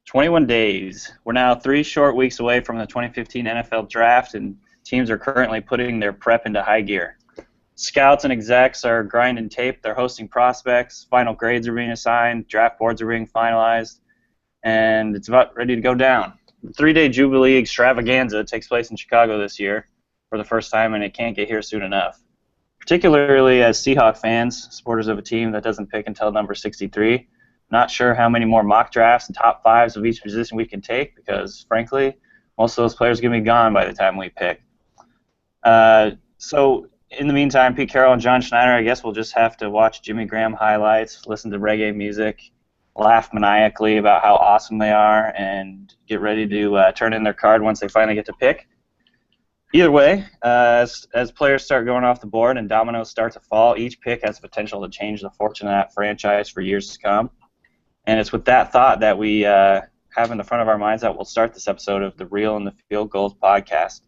21 days. We're now 3 short weeks away from the 2015 NFL Draft, and teams are currently putting their prep into high gear. Scouts and execs are grinding tape. They're hosting prospects. Final grades are being assigned. Draft boards are being finalized. And it's about ready to go down. The 3-day Jubilee extravaganza takes place in Chicago this year for the first time, and it can't get here soon enough. Particularly as Seahawk fans, supporters of a team that doesn't pick until number 63, not sure how many more mock drafts and top fives of each position we can take because, frankly, most of those players are going to be gone by the time we pick. So, in the meantime, Pete Carroll and John Schneider, I guess we'll just have to watch Jimmy Graham highlights, listen to reggae music, laugh maniacally about how awesome they are, and get ready to turn in their card once they finally get to pick. Either way, as players start going off the board and dominoes start to fall, each pick has the potential to change the fortune of that franchise for years to come. And it's with that thought that we have in the front of our minds that we'll start this episode of the Real and the Field Goals podcast.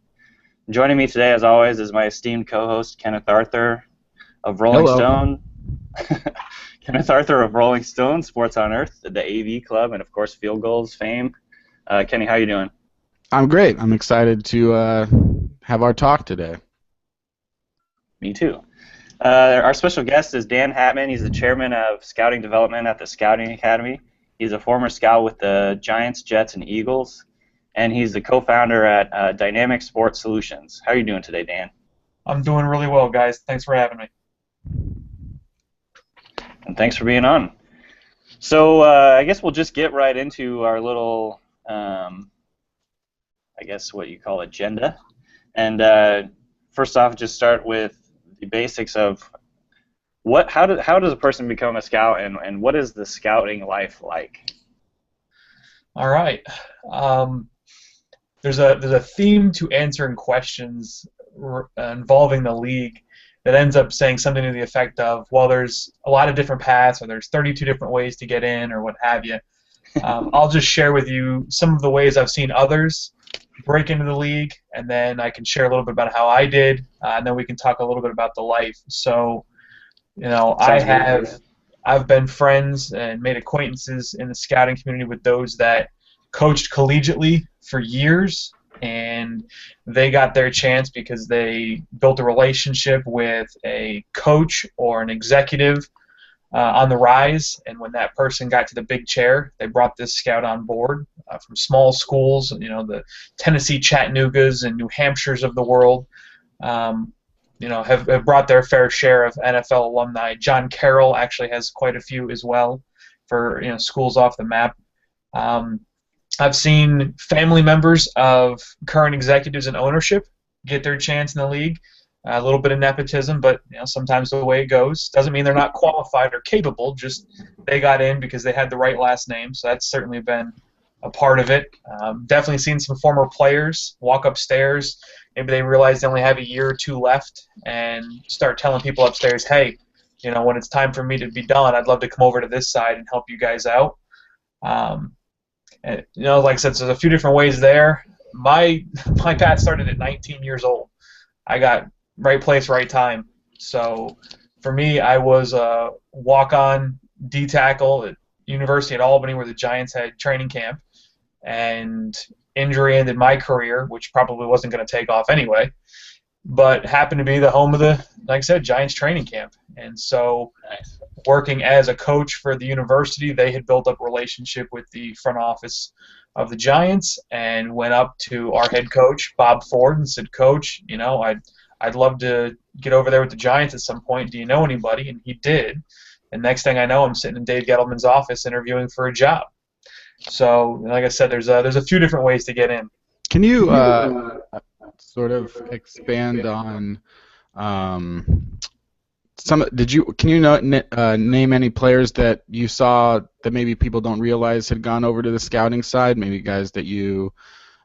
Joining me today, as always, is my esteemed co-host, Kenneth Arthur of Rolling Stone. Kenneth Arthur of Rolling Stone, Sports on Earth, the AV Club, and, of course, Field Goals fame. Kenny, how you doing? I'm great. I'm excited to have our talk today. Me too. Our special guest is Dan Hatman. He's the chairman of Scouting Development at the Scouting Academy. He's a former scout with the Giants, Jets, and Eagles, and he's the co-founder at Dynamic Sports Solutions. How are you doing today, Dan? I'm doing really well, guys. Thanks for having me. And thanks for being on. So I guess we'll just get right into our little, I guess what you call agenda. And first off, just start with the basics of how does a person become a scout, and what is the scouting life like? All right. There's a theme to answering questions involving the league that ends up saying something to the effect of, well, there's a lot of different paths, or there's 32 different ways to get in, or what have you. I'll just share with you some of the ways I've seen others break into the league, and then I can share a little bit about how I did, and then we can talk a little bit about the life. So, I've been friends and made acquaintances in the scouting community with those that coached collegiately for years, and they got their chance because they built a relationship with a coach or an executive on the rise, and when that person got to the big chair, they brought this scout on board from small schools, the Tennessee Chattanoogas and New Hampshires of the world, have brought their fair share of NFL alumni. John Carroll actually has quite a few as well for schools off the map. I've seen family members of current executives and ownership get their chance in the league. A little bit of nepotism, but sometimes the way it goes. Doesn't mean they're not qualified or capable, just they got in because they had the right last name, so that's certainly been a part of it. Definitely seen some former players walk upstairs. Maybe they realize they only have a year or two left and start telling people upstairs, hey, when it's time for me to be done, I'd love to come over to this side and help you guys out. And, like I said, so there's a few different ways there. My path started at 19 years old. I got right place, right time. So for me, I was a walk-on D-tackle at University at Albany where the Giants had training camp, and injury ended my career, which probably wasn't going to take off anyway, but happened to be the home of the, like I said, Giants training camp. And so working as a coach for the university, they had built up a relationship with the front office of the Giants and went up to our head coach, Bob Ford, and said, Coach, I'd love to get over there with the Giants at some point. Do you know anybody? And he did. And next thing I know, I'm sitting in Dave Gettleman's office interviewing for a job. So, like I said, there's a few different ways to get in. Can you sort of expand on some? Can you name any players that you saw that maybe people don't realize had gone over to the scouting side? Maybe guys that you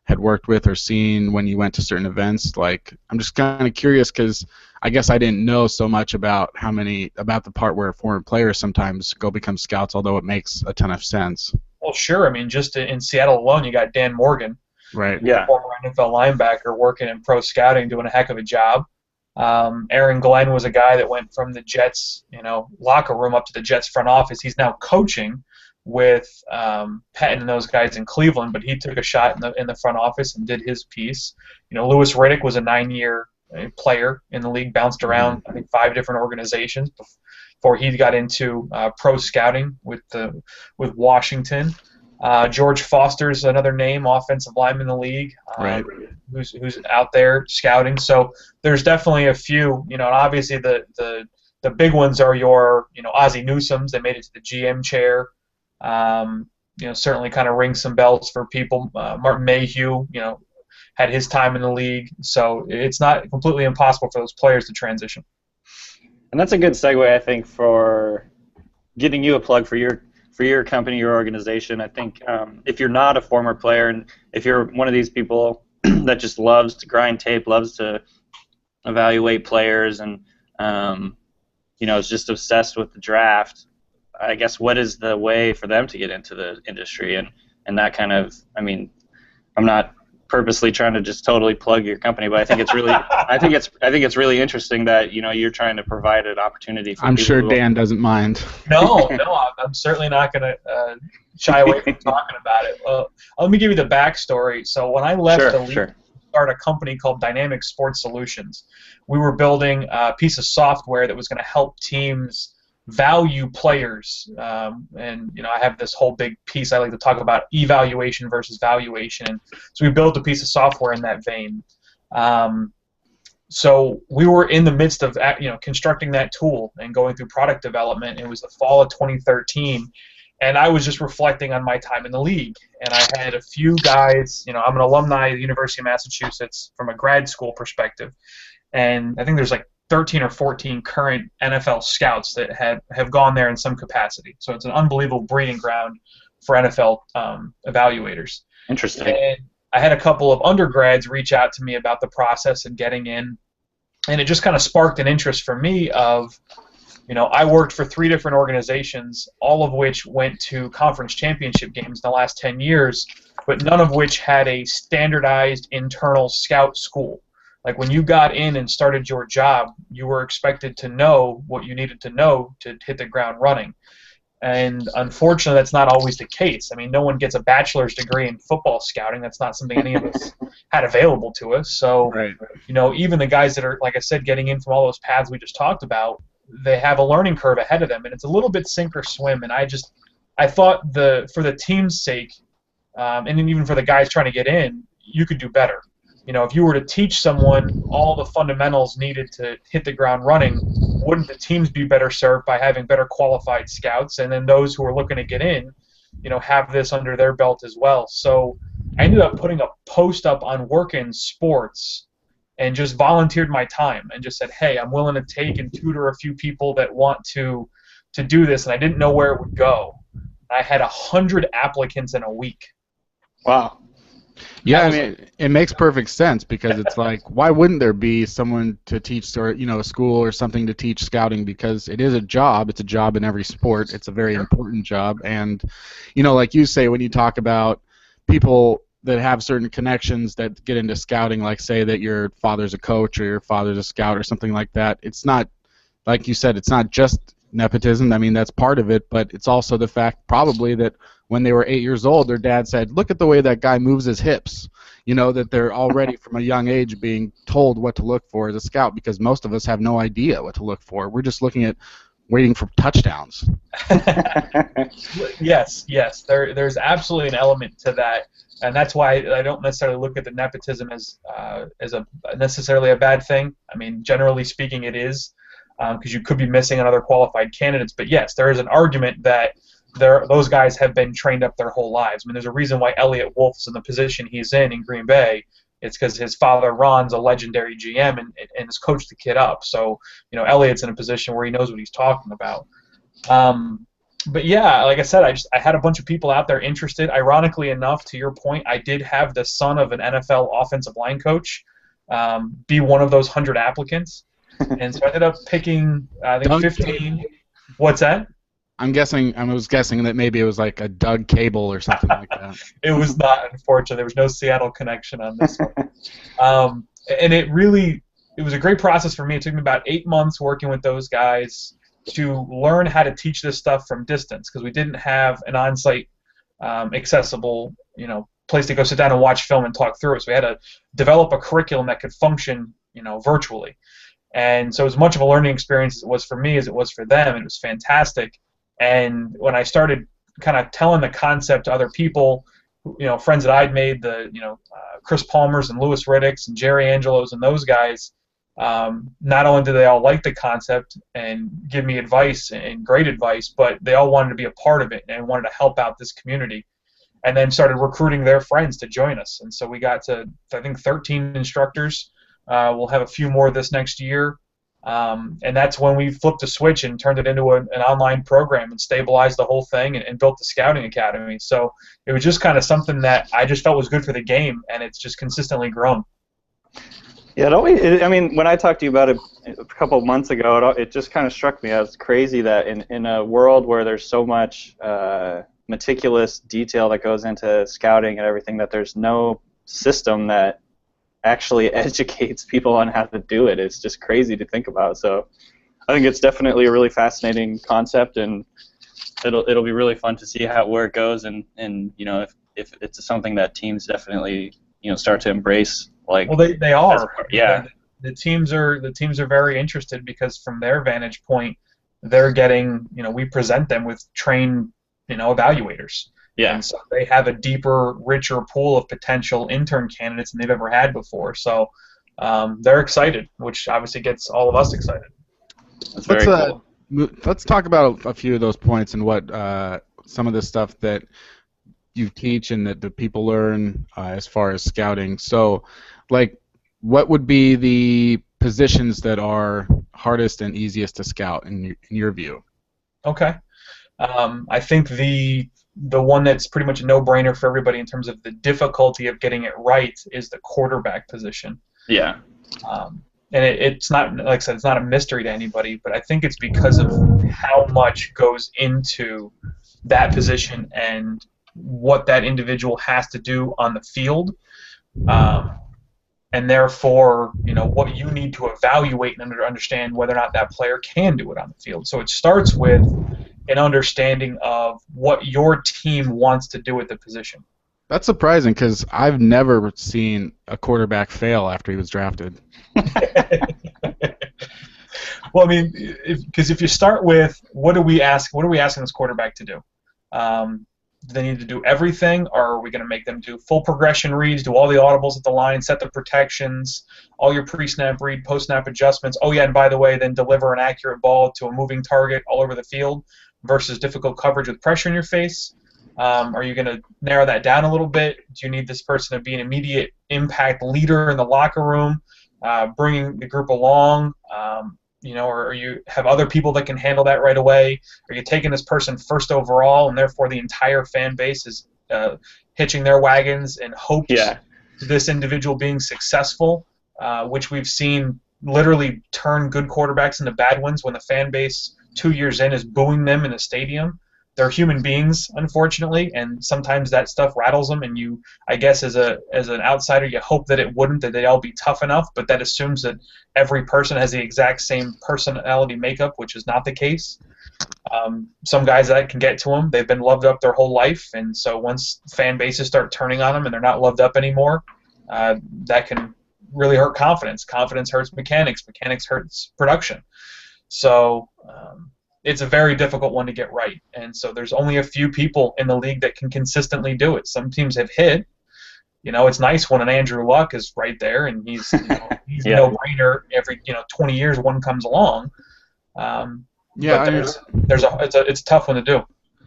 had worked with or seen when you went to certain events. Like, I'm just kind of curious because I guess I didn't know so much about the part where former players sometimes go become scouts, although it makes a ton of sense. Well, sure. I mean, just in Seattle alone, you got Dan Morgan, right? Yeah, former NFL linebacker, working in pro scouting, doing a heck of a job. Aaron Glenn was a guy that went from the Jets, locker room up to the Jets front office. He's now coaching with Pettin and those guys in Cleveland, but he took a shot in the front office and did his piece. Lewis Riddick was a 9-year player in the league, bounced around I think 5 different organizations before he got into pro scouting with Washington. George Foster's another name, offensive lineman in the league, Right. who's out there scouting. So there's definitely a few, and obviously the big ones are your, Ozzie Newsome's. They made it to the GM chair. Certainly kind of rings some bells for people. Martin Mayhew, had his time in the league. So it's not completely impossible for those players to transition. And that's a good segue, I think, for getting you a plug for your company, your organization. I think if you're not a former player, and if you're one of these people that just loves to grind tape, loves to evaluate players, and is just obsessed with the draft, I guess what is the way for them to get into the industry and that kind of? I mean, I'm not purposely trying to just totally plug your company, but I think it's really I think it's really interesting that you're trying to provide an opportunity for I'm people sure who, Dan doesn't mind. No, I'm certainly not going to shy away from talking about it. Let me give you the backstory. So when I left the league to start a company called Dynamic Sports Solutions, we were building a piece of software that was going to help teams value players. And I have this whole big piece I like to talk about, evaluation versus valuation. So we built a piece of software in that vein. So we were in the midst of constructing that tool and going through product development. It was the fall of 2013, and I was just reflecting on my time in the league. And I had a few guys. I'm an alumni of the University of Massachusetts from a grad school perspective, and I think there's like 13 or 14 current NFL scouts that have gone there in some capacity. So it's an unbelievable breeding ground for NFL evaluators. Interesting. And I had a couple of undergrads reach out to me about the process and getting in, and it just kind of sparked an interest for me of, I worked for 3 different organizations, all of which went to conference championship games in the last 10 years, but none of which had a standardized internal scout school. Like when you got in and started your job, you were expected to know what you needed to know to hit the ground running. And unfortunately, that's not always the case. I mean, no one gets a bachelor's degree in football scouting. That's not something any of us had available to us. So, even the guys that are, like I said, getting in from all those paths we just talked about, they have a learning curve ahead of them, and it's a little bit sink or swim. And I thought for the team's sake, and then even for the guys trying to get in, you could do better. If you were to teach someone all the fundamentals needed to hit the ground running, wouldn't the teams be better served by having better qualified scouts? And then those who are looking to get in, have this under their belt as well. So I ended up putting a post up on Workin' Sports and just volunteered my time and just said, hey, I'm willing to take and tutor a few people that want to do this. And I didn't know where it would go. I had 100 applicants in a week. Wow. Yeah, I mean, it makes perfect sense because it's like, why wouldn't there be someone to teach, or a school or something to teach scouting? Because it is a job. It's a job in every sport. It's a very important job. And, like you say, when you talk about people that have certain connections that get into scouting, like say that your father's a coach or your father's a scout or something like that, it's not, like you said, it's not just nepotism. I mean, that's part of it, but it's also the fact probably that when they were 8 years old, their dad said, look at the way that guy moves his hips. That they're already from a young age being told what to look for as a scout, because most of us have no idea what to look for. We're just looking at waiting for touchdowns. Yes. There's absolutely an element to that, and that's why I don't necessarily look at the nepotism as necessarily a bad thing. I mean, generally speaking, it is, because you could be missing on other qualified candidates. But yes, there is an argument that those guys have been trained up their whole lives. I mean, there's a reason why Elliott Wolf's in the position he's in Green Bay. It's because his father Ron's a legendary GM and has coached the kid up. So Elliott's in a position where he knows what he's talking about. But yeah, like I said, I had a bunch of people out there interested. Ironically enough, to your point, I did have the son of an NFL offensive line coach be one of those 100 applicants, and so I ended up picking I think 15. What's that? I was guessing that maybe it was like a Doug Cable or something like that. It was not, unfortunately. There was no Seattle connection on this one. And it was a great process for me. It took me about 8 months working with those guys, to learn how to teach this stuff from distance because we didn't have an on-site accessible, place to go sit down and watch film and talk through it. So we had to develop a curriculum that could function, virtually. And so as much of a learning experience as it was for me as it was for them, it was fantastic. And when I started kind of telling the concept to other people, friends that I'd made, Chris Palmers and Louis Riddicks and Jerry Angelos and those guys, not only did they all like the concept and give me advice and great advice, but they all wanted to be a part of it and wanted to help out this community. And then started recruiting their friends to join us. And so we got to, I think, 13 instructors. We'll have a few more this next year. And that's when we flipped a switch and turned it into an online program and stabilized the whole thing and built the Scouting Academy. So it was just kind of something that I just felt was good for the game, and it's just consistently grown. Yeah, when I talked to you about it a couple of months ago, it just kind of struck me as crazy that in a world where there's so much meticulous detail that goes into scouting and everything, that there's no system that actually educates people on how to do it. It's just crazy to think about. So I think it's definitely a really fascinating concept, and it'll be really fun to see where it goes, and if it's something that teams definitely start to embrace. Like, well, they are. Yeah. The teams are very interested because from their vantage point, they're getting, we present them with trained evaluators. Yeah. And so they have a deeper, richer pool of potential intern candidates than they've ever had before. So they're excited, which obviously gets all of us excited. That's very cool. Let's talk about a few of those points and what some of the stuff that you teach and that the people learn as far as scouting. So, like, what would be the positions that are hardest and easiest to scout in your view? Okay. I think the one that's pretty much a no-brainer for everybody in terms of the difficulty of getting it right is the quarterback position. Yeah. And it's not, like I said, it's not a mystery to anybody, but I think it's because of how much goes into that position and what that individual has to do on the field. And therefore, what you need to evaluate and understand whether or not that player can do it on the field. So it starts with an understanding of what your team wants to do at the position. That's surprising because I've never seen a quarterback fail after he was drafted. Well, I mean, because if you start with what are we asking this quarterback to do? Do they need to do everything, or are we going to make them do full progression reads, do all the audibles at the line, set the protections, all your pre-snap read, post-snap adjustments? Oh, yeah, and by the way, then deliver an accurate ball to a moving target all over the field versus difficult coverage with pressure in your face? Are you going to narrow that down a little bit? Do you need this person to be an immediate impact leader in the locker room, bringing the group along? Or you have other people that can handle that right away? Are you taking this person first overall, and therefore the entire fan base is hitching their wagons in hopes of this individual being successful, which we've seen literally turn good quarterbacks into bad ones when the fan base 2 years in is booing them in the stadium. They're human beings, unfortunately, and sometimes that stuff rattles them. And you, I guess, as an outsider, you hope that it wouldn't, that they'd all be tough enough. But that assumes that every person has the exact same personality makeup, which is not the case. Some guys that can get to them, they've been loved up their whole life, and so once fan bases start turning on them and they're not loved up anymore, that can really hurt confidence. Confidence hurts mechanics. Mechanics hurts production. So it's a very difficult one to get right. And so there's only a few people in the league that can consistently do it. Some teams have hit. It's nice when an Andrew Luck is right there and he's he's a no-brainer. Every 20 years one comes along. But it's a tough one to do.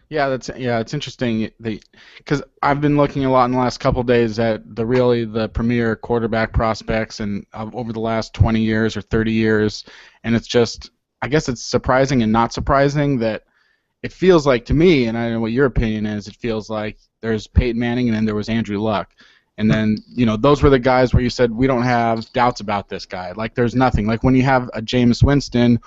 Yeah, it's interesting because I've been looking a lot in the last couple of days at the premier quarterback prospects and over the last 20 years or 30 years, and it's just, I guess it's surprising and not surprising that it feels like, to me, and I don't know what your opinion is, it feels like there's Peyton Manning and then there was Andrew Luck. And then, those were the guys where you said, we don't have doubts about this guy. Like, there's nothing. Like, when you have a Jameis Winston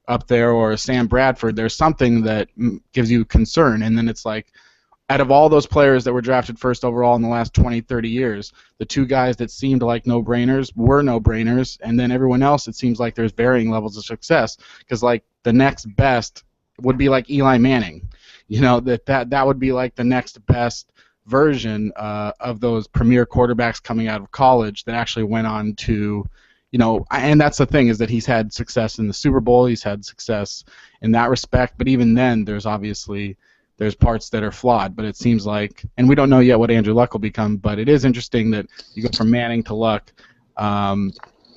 up there or a Sam Bradford, there's something that gives you concern. And then it's like, out of all those players that were drafted first overall in the last 20, 30 years, the two guys that seemed like no-brainers were no-brainers, and then everyone else, it seems like there's varying levels of success. Because, like, the next best would be like Eli Manning. You know, that would be like the next best version of those premier quarterbacks coming out of college that actually went on to, you know, and that's the thing, is that he's had success in the Super Bowl, he's had success in that respect, but even then there's parts that are flawed. But it seems like, and we don't know yet what Andrew Luck will become, but it is interesting that you go from Manning to Luck.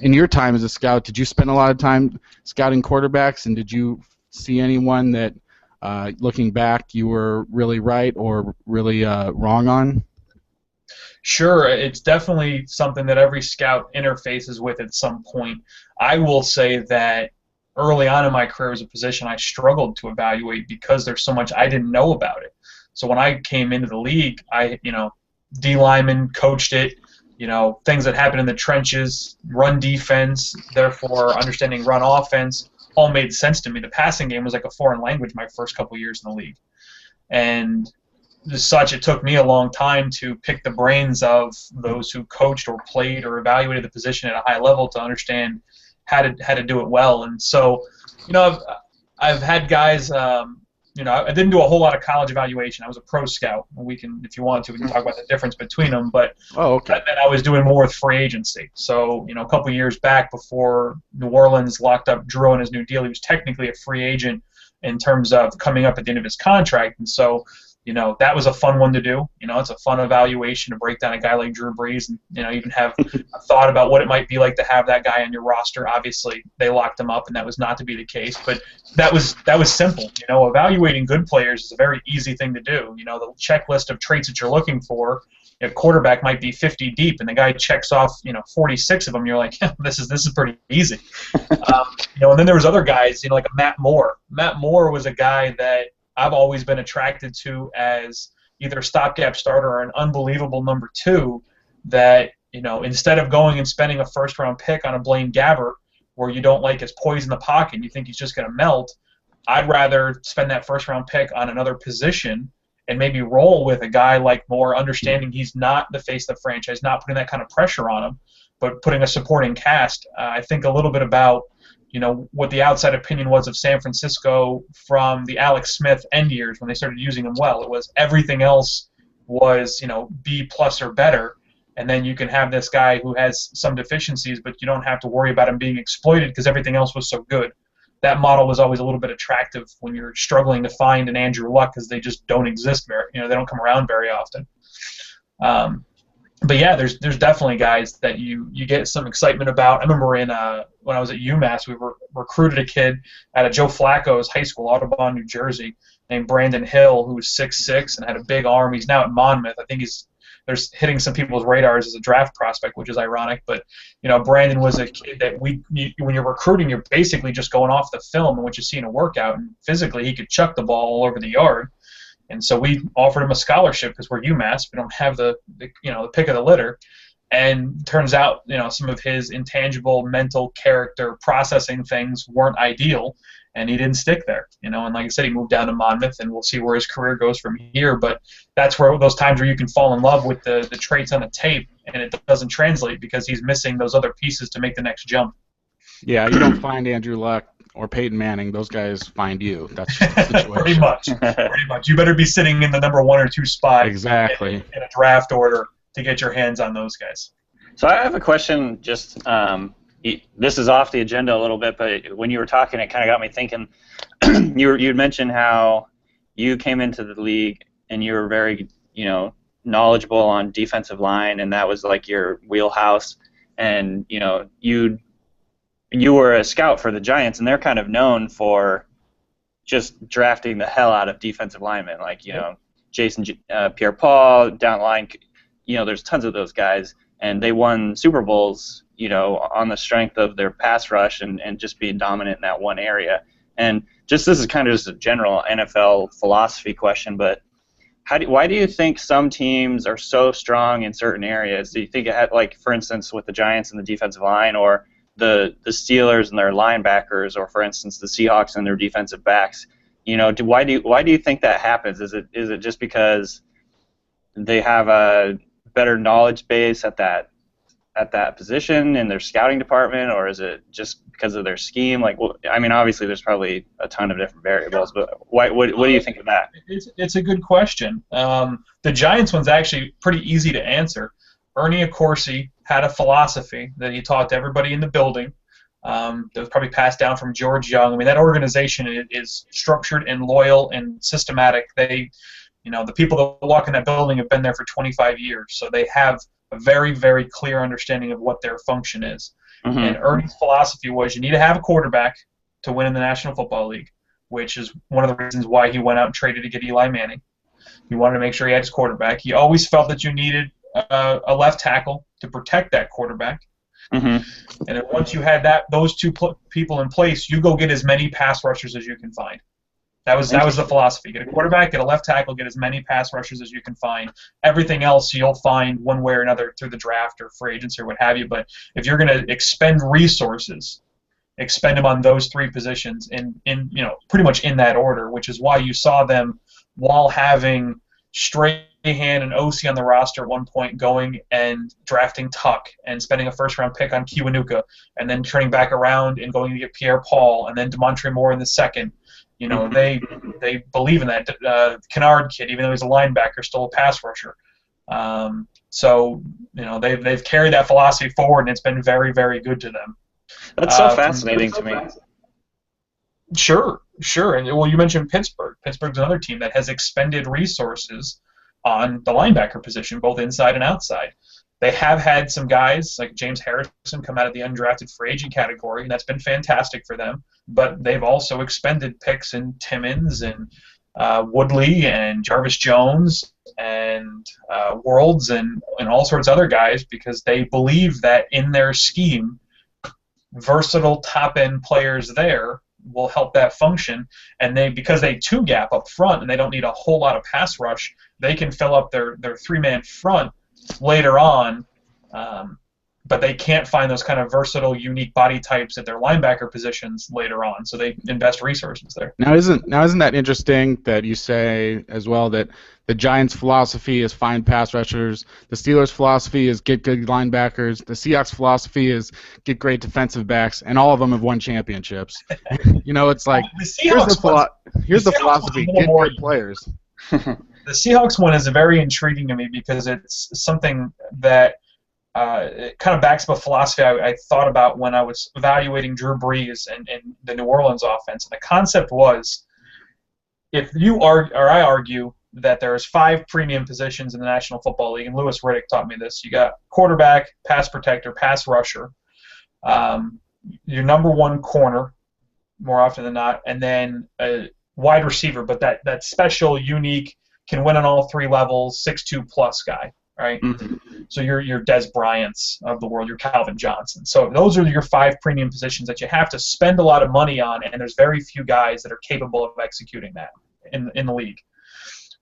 In your time as a scout, did you spend a lot of time scouting quarterbacks, and did you see anyone that, looking back, you were really right or really wrong on? Sure, it's definitely something that every scout interfaces with at some point. I will say that early on in my career as a position, I struggled to evaluate because there's so much I didn't know about it. So when I came into the league, D lineman, coached it, things that happen in the trenches, run defense, therefore understanding run offense, all made sense to me. The passing game was like a foreign language my first couple years in the league. And as such, it took me a long time to pick the brains of those who coached or played or evaluated the position at a high level to understand how to do it well. And so, I've had guys. I didn't do a whole lot of college evaluation. I was a pro scout. We can, if you want to, we can talk about the difference between them. But okay. I was doing more with free agency. So, a couple years back, before New Orleans locked up Drew on his new deal, he was technically a free agent in terms of coming up at the end of his contract. And so, that was a fun one to do. It's a fun evaluation to break down a guy like Drew Brees and, even have a thought about what it might be like to have that guy on your roster. Obviously, they locked him up, and that was not to be the case. But that was simple. Evaluating good players is a very easy thing to do. The checklist of traits that you're looking for, a quarterback might be 50 deep, and the guy checks off, 46 of them. You're like, this is pretty easy. And then there was other guys, like a Matt Moore. Matt Moore was a guy that I've always been attracted to as either a stopgap starter or an unbelievable number two that, instead of going and spending a first-round pick on a Blaine Gabbert where you don't like his poise in the pocket and you think he's just going to melt, I'd rather spend that first-round pick on another position and maybe roll with a guy like Moore, understanding he's not the face of the franchise, not putting that kind of pressure on him, but putting a supporting cast. I think a little bit about what the outside opinion was of San Francisco from the Alex Smith end years when they started using him well. It was everything else was, B+ or better, and then you can have this guy who has some deficiencies, but you don't have to worry about him being exploited because everything else was so good. That model was always a little bit attractive when you're struggling to find an Andrew Luck because they just don't exist very, they don't come around very often. But yeah, there's definitely guys that you get some excitement about. I remember when I was at UMass, we recruited a kid out of Joe Flacco's high school, Audubon, New Jersey, named Brandon Hill, who was 6'6" and had a big arm. He's now at Monmouth. I think there's hitting some people's radars as a draft prospect, which is ironic. But Brandon was a kid that when you're recruiting, you're basically just going off the film and what you see in a workout. And physically, he could chuck the ball all over the yard. And so we offered him a scholarship because we're UMass. We don't have the pick of the litter. And turns out, some of his intangible mental character processing things weren't ideal, and he didn't stick there. And like I said, he moved down to Monmouth, and we'll see where his career goes from here. But that's where those times where you can fall in love with the traits on the tape, and it doesn't translate because he's missing those other pieces to make the next jump. Yeah, you don't find Andrew Luck or Peyton Manning. Those guys find you. That's just the situation. Pretty much. You better be sitting in the number 1 or 2 spot exactly in a draft order to get your hands on those guys. So I have a question. Just this is off the agenda a little bit, but when you were talking, it kind of got me thinking. You'd mentioned how you came into the league and you were very, knowledgeable on defensive line, and that was like your wheelhouse. And you were a scout for the Giants, and they're kind of known for just drafting the hell out of defensive linemen, like Jason Pierre-Paul down the line. There's tons of those guys, and they won Super Bowls, on the strength of their pass rush and just being dominant in that one area. And this is kind of just a general NFL philosophy question, but why do you think some teams are so strong in certain areas? Do you think it had, like, for instance, with the Giants and the defensive line, or the Steelers and their linebackers, or for instance the Seahawks and their defensive backs? Why do you think that happens? Is it just because they have a better knowledge base at that at that position in their scouting department, or is it just because of their scheme? Like, well, I mean, obviously there's probably a ton of different variables, but what do you think of that? It's a good question. The Giants one's actually pretty easy to answer. Ernie Accorsi had a philosophy that he taught to everybody in the building. That was probably passed down from George Young. I mean, that organization is structured and loyal and systematic. The people that walk in that building have been there for 25 years, so they have a very, very clear understanding of what their function is. Mm-hmm. And Ernie's philosophy was you need to have a quarterback to win in the National Football League, which is one of the reasons why he went out and traded to get Eli Manning. He wanted to make sure he had his quarterback. He always felt that you needed a left tackle to protect that quarterback. Mm-hmm. And then once you had those two people in place, you go get as many pass rushers as you can find. That was the philosophy. Get a quarterback, get a left tackle, get as many pass rushers as you can find. Everything else you'll find one way or another through the draft or free agency or what have you. But if you're going to expend resources, expend them on those three positions in pretty much in that order, which is why you saw them, while having Strahan and OC on the roster at one point, going and drafting Tuck and spending a first-round pick on Kiwanuka, and then turning back around and going to get Pierre Paul and then DeMontre Moore in the second. They believe in that. Kennard kid, even though he's a linebacker, still a pass rusher. So they've carried that philosophy forward, and it's been very, very good to them. That's so fascinating to me. Sure. And well, you mentioned Pittsburgh. Pittsburgh's another team that has expended resources on the linebacker position, both inside and outside. They have had some guys like James Harrison come out of the undrafted free agent category, and that's been fantastic for them. But they've also expended picks in Timmons and Woodley and Jarvis Jones and Worlds and all sorts of other guys because they believe that in their scheme, versatile top-end players there will help that function. And because they two-gap up front and they don't need a whole lot of pass rush, they can fill up their three-man front later on, but they can't find those kind of versatile, unique body types at their linebacker positions later on, so they invest resources there. Now isn't that interesting that you say as well that the Giants' philosophy is find pass rushers, the Steelers' philosophy is get good linebackers, the Seahawks' philosophy is get great defensive backs, and all of them have won championships. It's like here's the philosophy: get good players. The Seahawks one is very intriguing to me because it's something that it kind of backs up a philosophy I thought about when I was evaluating Drew Brees and the New Orleans offense. And the concept was, if you I argue that there's 5 premium positions in the National Football League, and Louis Riddick taught me this. You got quarterback, pass protector, pass rusher, your number one corner, more often than not, and then a wide receiver, but that special, unique, can win on all 3 levels, 6'2 plus guy, right? Mm-hmm. So your Des Bryants of the world, your Calvin Johnson. So those are your 5 premium positions that you have to spend a lot of money on, and there's very few guys that are capable of executing that in the league.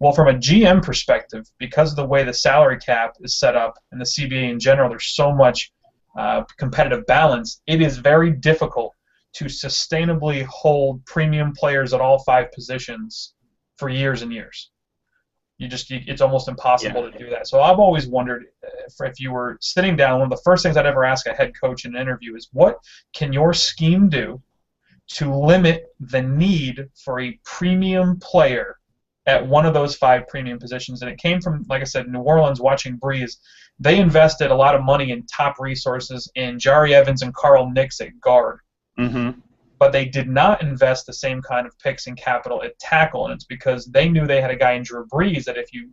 Well, from a GM perspective, because of the way the salary cap is set up and the CBA in general, there's so much competitive balance, it is very difficult to sustainably hold premium players at all 5 positions for years and years. It's almost impossible to do that. So I've always wondered if you were sitting down, one of the first things I'd ever ask a head coach in an interview is, what can your scheme do to limit the need for a premium player at one of those 5 premium positions? And it came from, like I said, New Orleans, watching Breeze. They invested a lot of money in top resources in Jari Evans and Carl Nicks at guard. Mm-hmm. But they did not invest the same kind of picks and capital at tackle, and it's because they knew they had a guy in Drew Brees that if you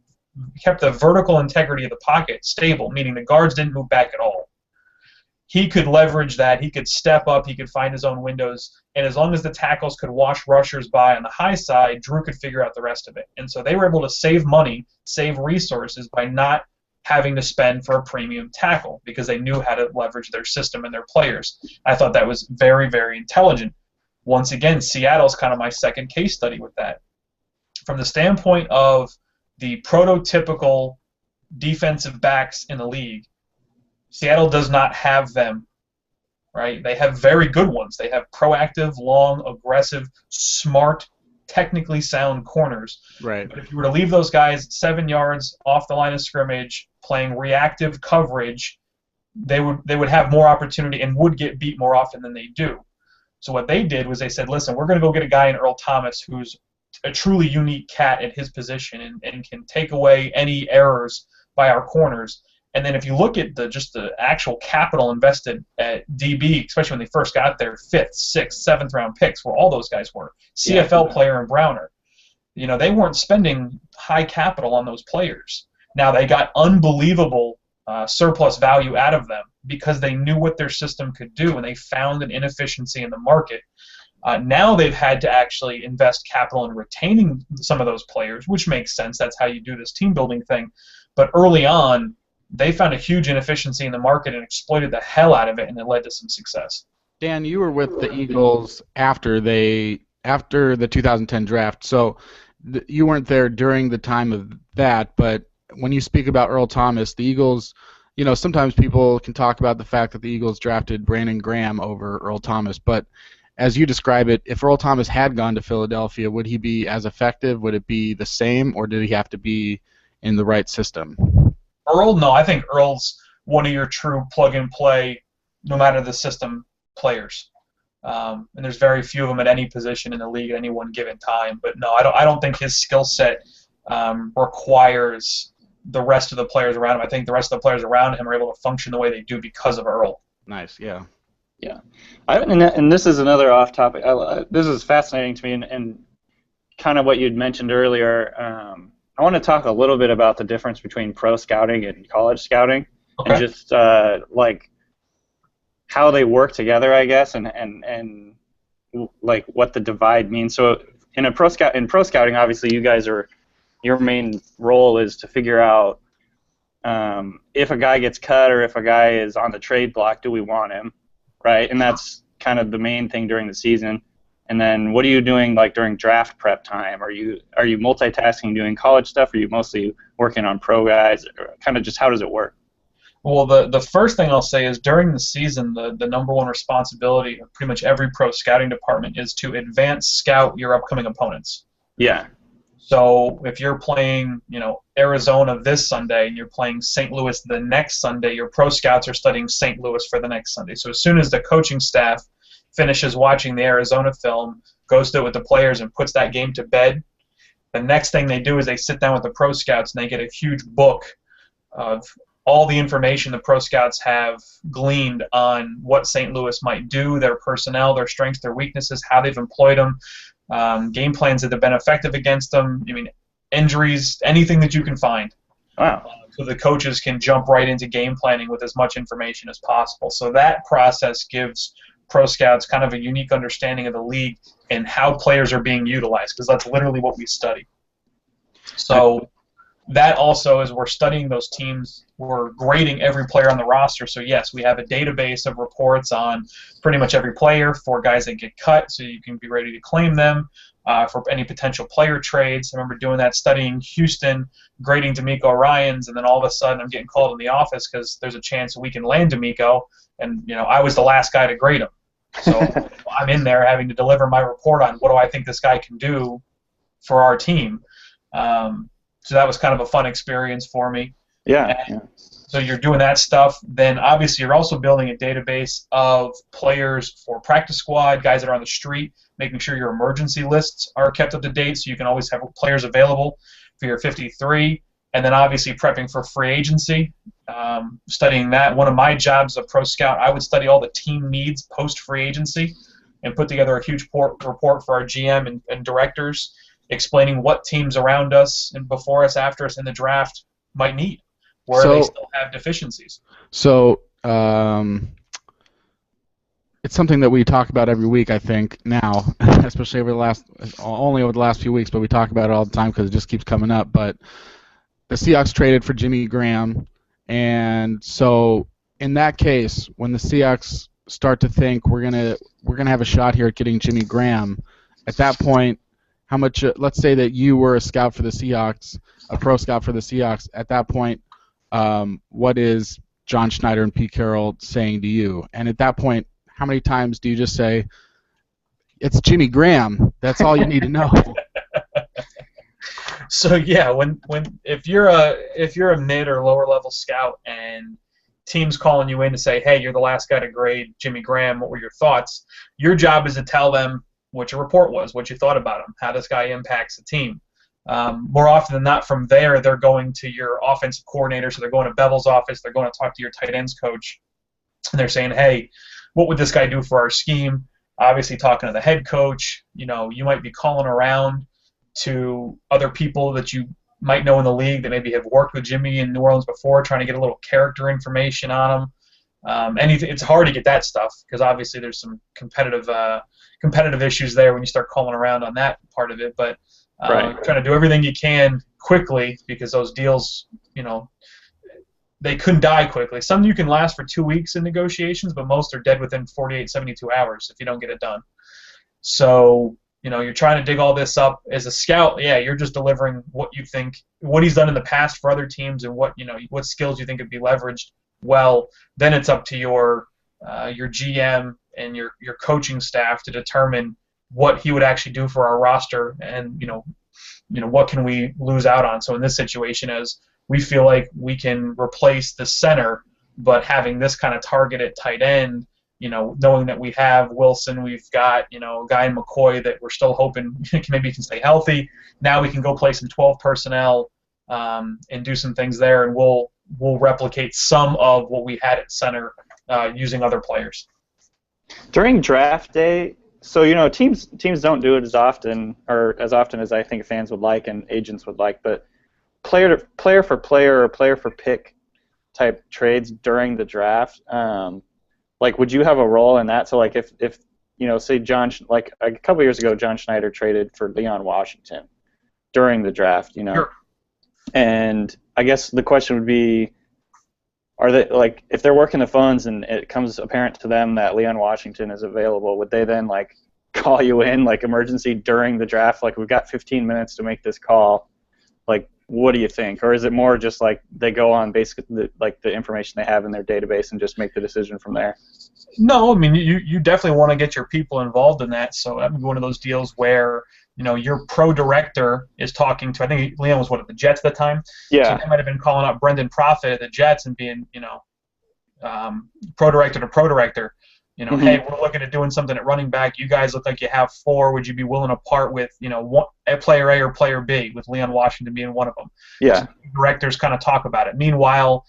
kept the vertical integrity of the pocket stable, meaning the guards didn't move back at all, he could leverage that, he could step up, he could find his own windows, and as long as the tackles could wash rushers by on the high side, Drew could figure out the rest of it. And so they were able to save money, save resources by not having to spend for a premium tackle because they knew how to leverage their system and their players. I thought that was very, very intelligent. Once again, Seattle's kind of my second case study with that. From the standpoint of the prototypical defensive backs in the league, Seattle does not have them, right? They have very good ones. They have proactive, long, aggressive, smart, technically sound corners. Right. But if you were to leave those guys 7 yards off the line of scrimmage, playing reactive coverage, they would have more opportunity and would get beat more often than they do. So what they did was they said, listen, we're going to go get a guy in Earl Thomas who's a truly unique cat at his position and can take away any errors by our corners. And then if you look at just the actual capital invested at DB, especially when they first got there, 5th, 6th, 7th round picks, where all those guys were, CFL player and Browner. They weren't spending high capital on those players. Now they got unbelievable surplus value out of them because they knew what their system could do and they found an inefficiency in the market. Now they've had to actually invest capital in retaining some of those players, which makes sense. That's how you do this team building thing. But early on, they found a huge inefficiency in the market and exploited the hell out of it, and it led to some success. Dan, you were with the Eagles after the 2010 draft, so you weren't there during the time of that, but when you speak about Earl Thomas, the Eagles, sometimes people can talk about the fact that the Eagles drafted Brandon Graham over Earl Thomas, but as you describe it, if Earl Thomas had gone to Philadelphia, would he be as effective? Would it be the same, or did he have to be in the right system? Earl, no, I think Earl's one of your true plug-and-play, no matter the system, players. And there's very few of them at any position in the league at any one given time. But no, I don't think his skill set requires the rest of the players around him. I think the rest of the players around him are able to function the way they do because of Earl. Nice, yeah. Yeah. And this is another off-topic. This is fascinating to me, and kind of what you'd mentioned earlier. I want to talk a little bit about the difference between pro scouting and college scouting, and just like how they work together, I guess, and like what the divide means. So in pro scouting, obviously, you guys your main role is to figure out if a guy gets cut or if a guy is on the trade block, do we want him, right? And that's kind of the main thing during the season. And then what are you doing like during draft prep time? Are you multitasking doing college stuff? Or are you mostly working on pro guys? Or kind of just how does it work? Well, the first thing I'll say is during the season, the number one responsibility of pretty much every pro scouting department is to advance scout your upcoming opponents. Yeah. So if you're playing, Arizona this Sunday and you're playing St. Louis the next Sunday, your pro scouts are studying St. Louis for the next Sunday. So as soon as the coaching staff finishes watching the Arizona film, goes through it with the players and puts that game to bed, the next thing they do is they sit down with the pro scouts and they get a huge book of all the information the pro scouts have gleaned on what St. Louis might do, their personnel, their strengths, their weaknesses, how they've employed them, game plans that have been effective against them, injuries, anything that you can find. Wow. So the coaches can jump right into game planning with as much information as possible. So that process gives pro scouts kind of a unique understanding of the league and how players are being utilized, because that's literally what we study. So that also, as we're studying those teams, we're grading every player on the roster. So yes, we have a database of reports on pretty much every player for guys that get cut, so you can be ready to claim them for any potential player trades. I remember doing that, studying Houston, grading D'Amico Ryans, and then all of a sudden I'm getting called in the office because there's a chance we can land D'Amico, and I was the last guy to grade him. So I'm in there having to deliver my report on what do I think this guy can do for our team. So that was kind of a fun experience for me. Yeah. So you're doing that stuff. Then obviously you're also building a database of players for practice squad, guys that are on the street, making sure your emergency lists are kept up to date so you can always have players available for your 53. And then obviously prepping for free agency, studying that. One of my jobs as a pro scout, I would study all the team needs post-free agency and put together a huge report for our GM and directors, explaining what teams around us and before us, after us in the draft might need, where they still have deficiencies. So it's something that we talk about every week, I think, now, especially over the last few weeks, but we talk about it all the time because it just keeps coming up. But the Seahawks traded for Jimmy Graham, and so in that case, when the Seahawks start to think we're gonna have a shot here at getting Jimmy Graham, at that point, how much? Let's say that you were a scout for the Seahawks, a pro scout for the Seahawks. At that point, what is John Schneider and Pete Carroll saying to you? And at that point, how many times do you just say, "It's Jimmy Graham"? That's all you need to know. So yeah, if you're a mid or lower level scout and teams calling you in to say, hey, you're the last guy to grade Jimmy Graham. What were your thoughts? Your job is to tell them what your report was, what you thought about him, how this guy impacts the team. More often than not, from there, they're going to your offensive coordinator, so they're going to Bevel's office, they're going to talk to your tight ends coach, and they're saying, hey, what would this guy do for our scheme? Obviously, talking to the head coach, you might be calling around to other people that you might know in the league that maybe have worked with Jimmy in New Orleans before, trying to get a little character information on him. It's hard to get that stuff because obviously there's some competitive issues there when you start calling around on that part of it. But trying to do everything you can quickly because those deals, they couldn't die quickly. Some you can last for 2 weeks in negotiations, but most are dead within 48, 72 hours if you don't get it done. So, you're trying to dig all this up. As a scout, yeah, you're just delivering what you think, what he's done in the past for other teams and what skills you think could be leveraged well. Then it's up to your GM and your coaching staff to determine what he would actually do for our roster and, what can we lose out on. So in this situation, as we feel like we can replace the center, but having this kind of targeted tight end, knowing that we have Wilson, we've got, a guy in McCoy that we're still hoping maybe can stay healthy. Now we can go play some 12 personnel and do some things there, and we'll replicate some of what we had at center using other players. During draft day, so teams don't do it as often as I think fans would like and agents would like, but player for player or player for pick type trades during the draft. Would you have a role in that? So, if say John, like a couple years ago, John Schneider traded for Leon Washington during the draft, Sure. And I guess the question would be, are they if they're working the phones and it comes apparent to them that Leon Washington is available, would they then call you in emergency during the draft? We've got 15 minutes to make this call. What do you think? Or is it more just they go on basically the information they have in their database and just make the decision from there? No, I mean you definitely want to get your people involved in that. So that would be one of those deals where your pro director is talking to, I think Leon was at the Jets at the time. Yeah. So they might have been calling up Brendan Profit at the Jets and being pro director to pro director. Mm-hmm. Hey, we're looking at doing something at running back. You guys look like you have 4. Would you be willing to part with, player A or player B, with Leon Washington being one of them? Yeah. So directors kind of talk about it. Meanwhile,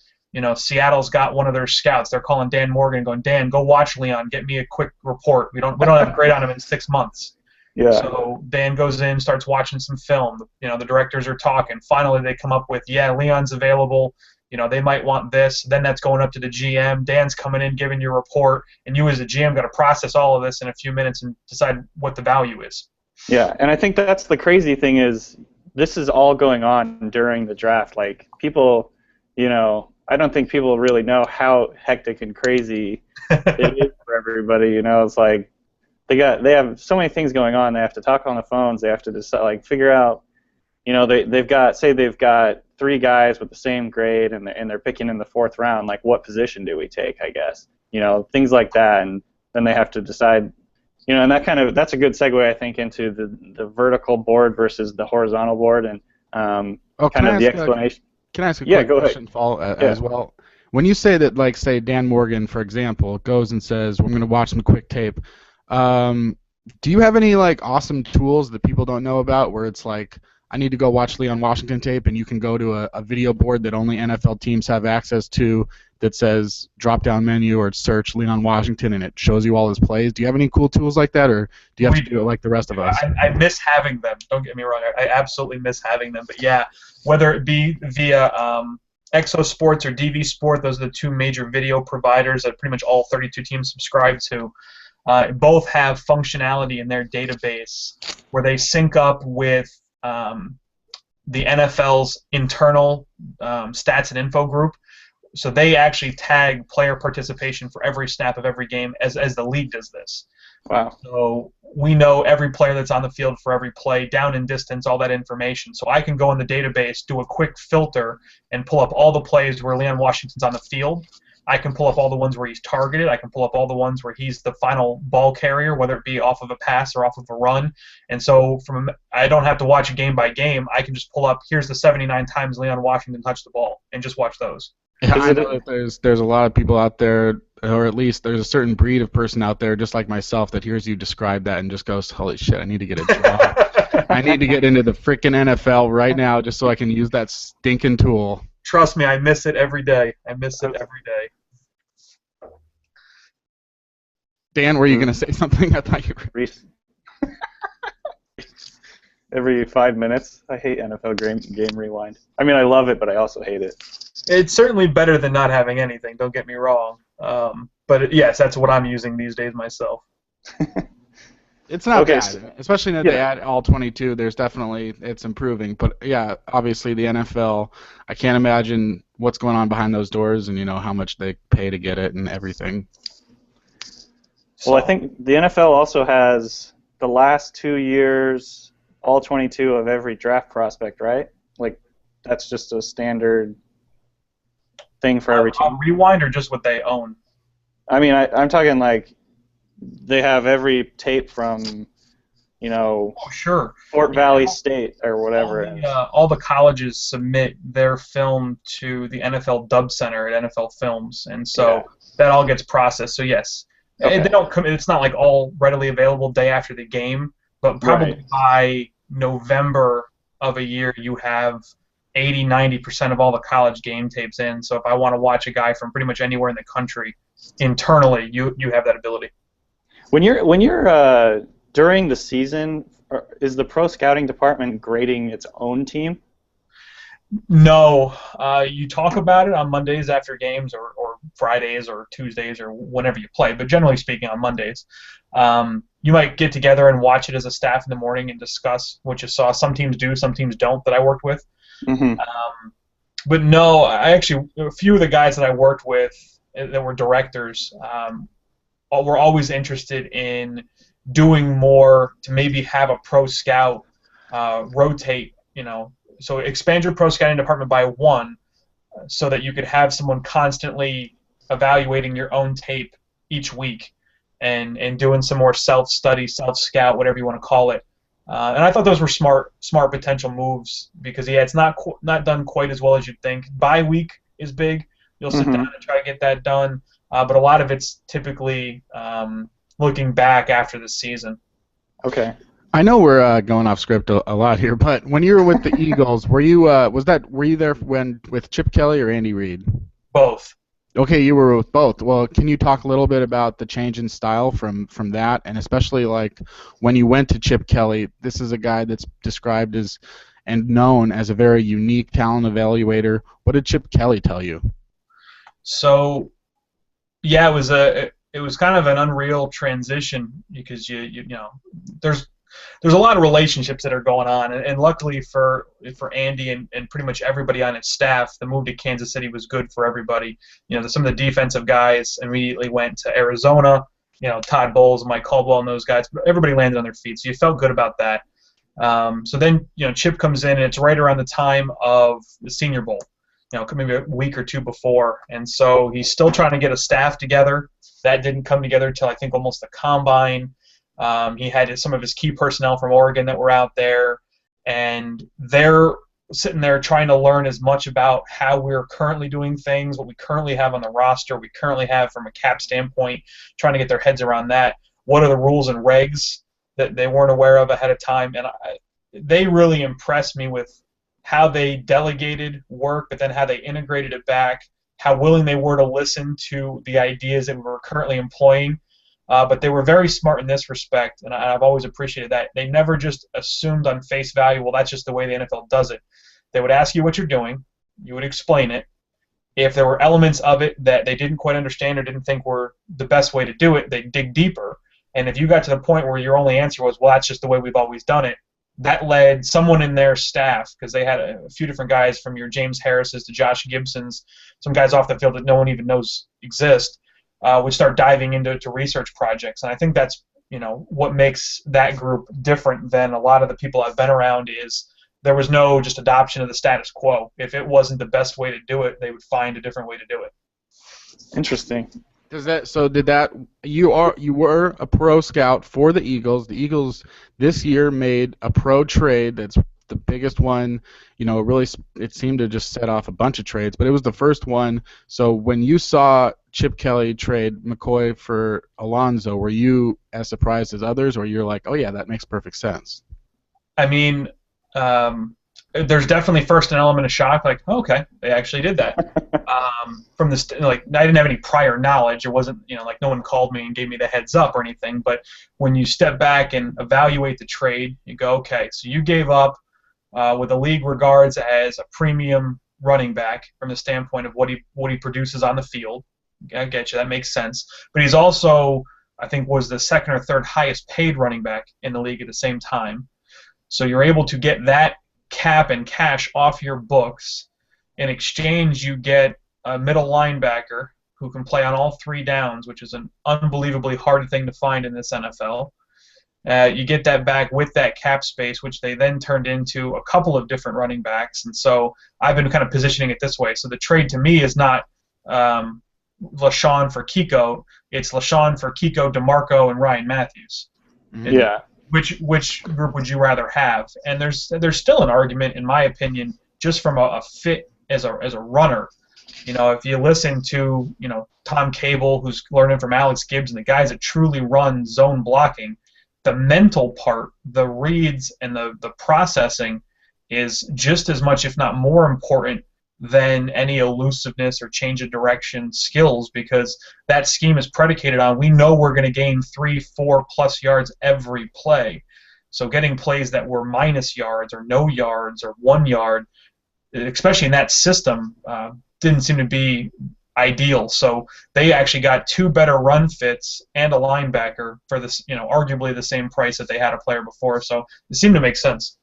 Seattle's got one of their scouts. They're calling Dan Morgan, going, Dan, go watch Leon. Get me a quick report. We don't have a grade on him in 6 months. Yeah. So Dan goes in, starts watching some film. The directors are talking. Finally, they come up with, yeah, Leon's available. They might want this. Then that's going up to the GM. Dan's coming in, giving your report, and you as a GM got to process all of this in a few minutes and decide what the value is. Yeah, and I think that's the crazy thing is this is all going on during the draft. People, I don't think people really know how hectic and crazy it is for everybody. It's they have so many things going on. They have to talk on the phones. They have to decide, figure out. They've got 3 guys with the same grade, and they're picking in the 4th round. What position do we take? I guess things like that, and then they have to decide. And that's a good segue, I think, into the vertical board versus the horizontal board, and the explanation. Can I ask a quick question, Paul, as well? When you say that, say Dan Morgan, for example, goes and says, "We're going to watch some quick tape," do you have any awesome tools that people don't know about, where it's I need to go watch Leon Washington tape, and you can go to a video board that only NFL teams have access to that says drop-down menu or search Leon Washington, and it shows you all his plays? Do you have any cool tools like that, or do you have to do it like the rest of us? I miss having them. Don't get me wrong. I absolutely miss having them. But, yeah, whether it be via Exo Sports or DV Sport, those are the 2 major video providers that pretty much all 32 teams subscribe to. Both have functionality in their database where they sync up with the NFL's internal stats and info group. So they actually tag player participation for every snap of every game as the league does this. Wow. So we know every player that's on the field for every play, down and distance, all that information. So I can go in the database, do a quick filter, and pull up all the plays where Leon Washington's on the field. I can pull up all the ones where he's targeted. I can pull up all the ones where he's the final ball carrier, whether it be off of a pass or off of a run. And so I don't have to watch it game by game. I can just pull up, here's the 79 times Leon Washington touched the ball, and just watch those. Yeah, Is I it? know that there's a lot of people out there, or at least there's a certain breed of person out there, just like myself, that hears you describe that and just goes, "Holy shit, I need to get a job. I need to get into the freaking NFL right now just so I can use that stinking tool." Trust me, I miss it every day. I miss it every day. Dan, were you going to say something? I thought you were. Every 5 minutes. I hate NFL game rewind. I mean, I love it, but I also hate it. It's certainly better than not having anything. Don't get me wrong. But yes, that's what I'm using these days myself. It's not Okay, bad, especially that they yeah. add all 22. There's definitely it's improving, but yeah, obviously the NFL. I can't imagine what's going on behind those doors, and how much they pay to get it and everything. Well, I think the NFL also has the last 2 years, all 22 of every draft prospect, right? Like, that's just a standard thing for every team. Rewind or just what they own? I mean, I'm talking like they have every tape from, Oh, sure. Fort Yeah, Valley State or whatever it is. all the colleges submit their film to the NFL Dub Center at NFL Films, and so that all gets processed. So yes, Okay. they don't come. It's not like all readily available day after the game, but probably by November of a year, you have 80-90% of all the college game tapes in. So if I want to watch a guy from pretty much anywhere in the country, internally, you have that ability. When you're during the season, is the pro scouting department grading its own team? No, you talk about it on Mondays after games, or Fridays, or Tuesdays, or whenever you play. But generally speaking, on Mondays, you might get together and watch it as a staff in the morning and discuss what you saw. Some teams do, some teams don't. That I worked with. Mm-hmm. But no, I actually a few of the guys that I worked with that were directors were always interested in doing more to maybe have a pro scout rotate. So expand your pro scouting department by one, so that you could have someone constantly evaluating your own tape each week, and doing some more self-study, self-scout, whatever you want to call it. And I thought those were smart potential moves, because it's not done quite as well as you'd think. Bye week is big. You'll sit down and try to get that done, but a lot of it's typically looking back after the season. Okay. I know we're going off script a lot here, but when you were with the Eagles, were you there with Chip Kelly or Andy Reid? Both. Okay, you were with both. Well, can you talk a little bit about the change in style from that, and especially like when you went to Chip Kelly? This is a guy that's described as and known as a very unique talent evaluator. What did Chip Kelly tell you? So, yeah, it was kind of an unreal transition, because there's a lot of relationships that are going on, and luckily for Andy and pretty much everybody on his staff, the move to Kansas City was good for everybody. Some of the defensive guys immediately went to Arizona. Todd Bowles, Mike Caldwell, and those guys. Everybody landed on their feet, so you felt good about that. So then, Chip comes in, and it's right around the time of the Senior Bowl. Maybe a week or two before, and so he's still trying to get a staff together. That didn't come together until I think almost the combine. He had some of his key personnel from Oregon that were out there, and they're sitting there trying to learn as much about how we're currently doing things, what we currently have on the roster, we currently have from a cap standpoint, trying to get their heads around that. What are the rules and regs that they weren't aware of ahead of time? And they really impressed me with how they delegated work, but then how they integrated it back, how willing they were to listen to the ideas that we were currently employing. But they were very smart in this respect, and I've always appreciated that. They never just assumed on face value, well, that's just the way the NFL does it. They would ask you what you're doing. You would explain it. If there were elements of it that they didn't quite understand or didn't think were the best way to do it, they'd dig deeper. And if you got to the point where your only answer was, well, that's just the way we've always done it, that led someone in their staff, because they had a few different guys from your James Harris's to Josh Gibson's, some guys off the field that no one even knows exist, would start diving into research projects. And I think that's what makes that group different than a lot of the people I've been around is there was no just adoption of the status quo. If it wasn't the best way to do it, they would find a different way to do it. Interesting. You were a pro scout for the Eagles. The Eagles this year made a pro trade that's the biggest one. It seemed to just set off a bunch of trades, but it was the first one. So when you saw Chip Kelly trade McCoy for Alonso, were you as surprised as others, or you're like, oh yeah, that makes perfect sense? I mean, there's definitely first an element of shock, like, oh, okay, they actually did that. From this, like, I didn't have any prior knowledge. It wasn't, like no one called me and gave me the heads up or anything. But when you step back and evaluate the trade, you go, okay, so you gave up what the league regards as a premium running back from the standpoint of what he produces on the field. I get you, that makes sense. But he's also, I think, was the second or third highest paid running back in the league at the same time. So you're able to get that cap and cash off your books. In exchange, you get a middle linebacker who can play on all three downs, which is an unbelievably hard thing to find in this NFL. You get that back with that cap space, which they then turned into a couple of different running backs. And so I've been kind of positioning it this way. So the trade to me is not LaShawn for Kiko. It's LaShawn for Kiko, DeMarco, and Ryan Matthews. Yeah. Which group would you rather have? And there's still an argument, in my opinion, just from a fit as a runner. If you listen to Tom Cable, who's learning from Alex Gibbs, and the guys that truly run zone blocking, the mental part, the reads, and the processing is just as much, if not more important than any elusiveness or change of direction skills, because that scheme is predicated on we know we're going to gain 3-4+ yards every play. So getting plays that were minus yards or no yards or 1 yard, especially in that system, didn't seem to be ideal. So they actually got 2 better run fits and a linebacker for this, arguably the same price that they had a player before. So it seemed to make sense.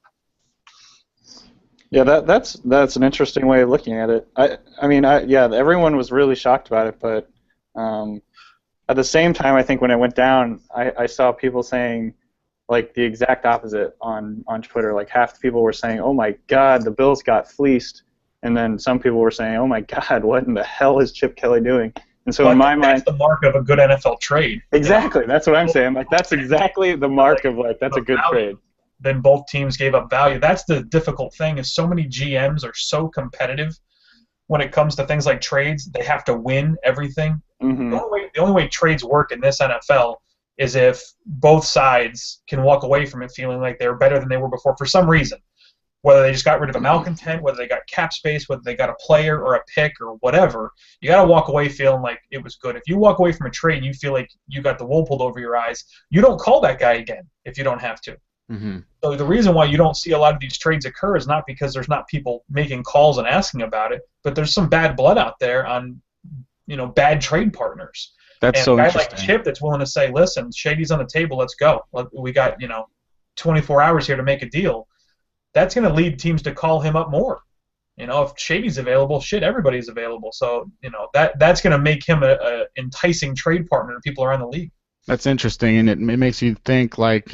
Yeah, that's an interesting way of looking at it. Yeah, everyone was really shocked about it, but at the same time, I think when it went down, I saw people saying like the exact opposite on Twitter. Like half the people were saying, "Oh my God, the Bills got fleeced," and then some people were saying, "Oh my God, what in the hell is Chip Kelly doing?" And so in my mind, that's the mark of a good NFL trade. Exactly, that's what I'm saying. Like that's exactly the mark of like that's a good trade. Then both teams gave up value. That's the difficult thing, is so many GMs are so competitive when it comes to things like trades. They have to win everything. Mm-hmm. The only way trades work in this NFL is if both sides can walk away from it feeling like they're better than they were before for some reason. Whether they just got rid of a malcontent, whether they got cap space, whether they got a player or a pick or whatever, you got to walk away feeling like it was good. If you walk away from a trade and you feel like you got the wool pulled over your eyes, you don't call that guy again if you don't have to. Mm-hmm. So the reason why you don't see a lot of these trades occur is not because there's not people making calls and asking about it, but there's some bad blood out there on, bad trade partners. That's and so a guy interesting. like Chip that's willing to say, listen, Shady's on the table, let's go. We got 24 hours here to make a deal. That's going to lead teams to call him up more. If Shady's available, everybody's available. So that's going to make him a enticing trade partner to people around the league. That's interesting, and it makes you think like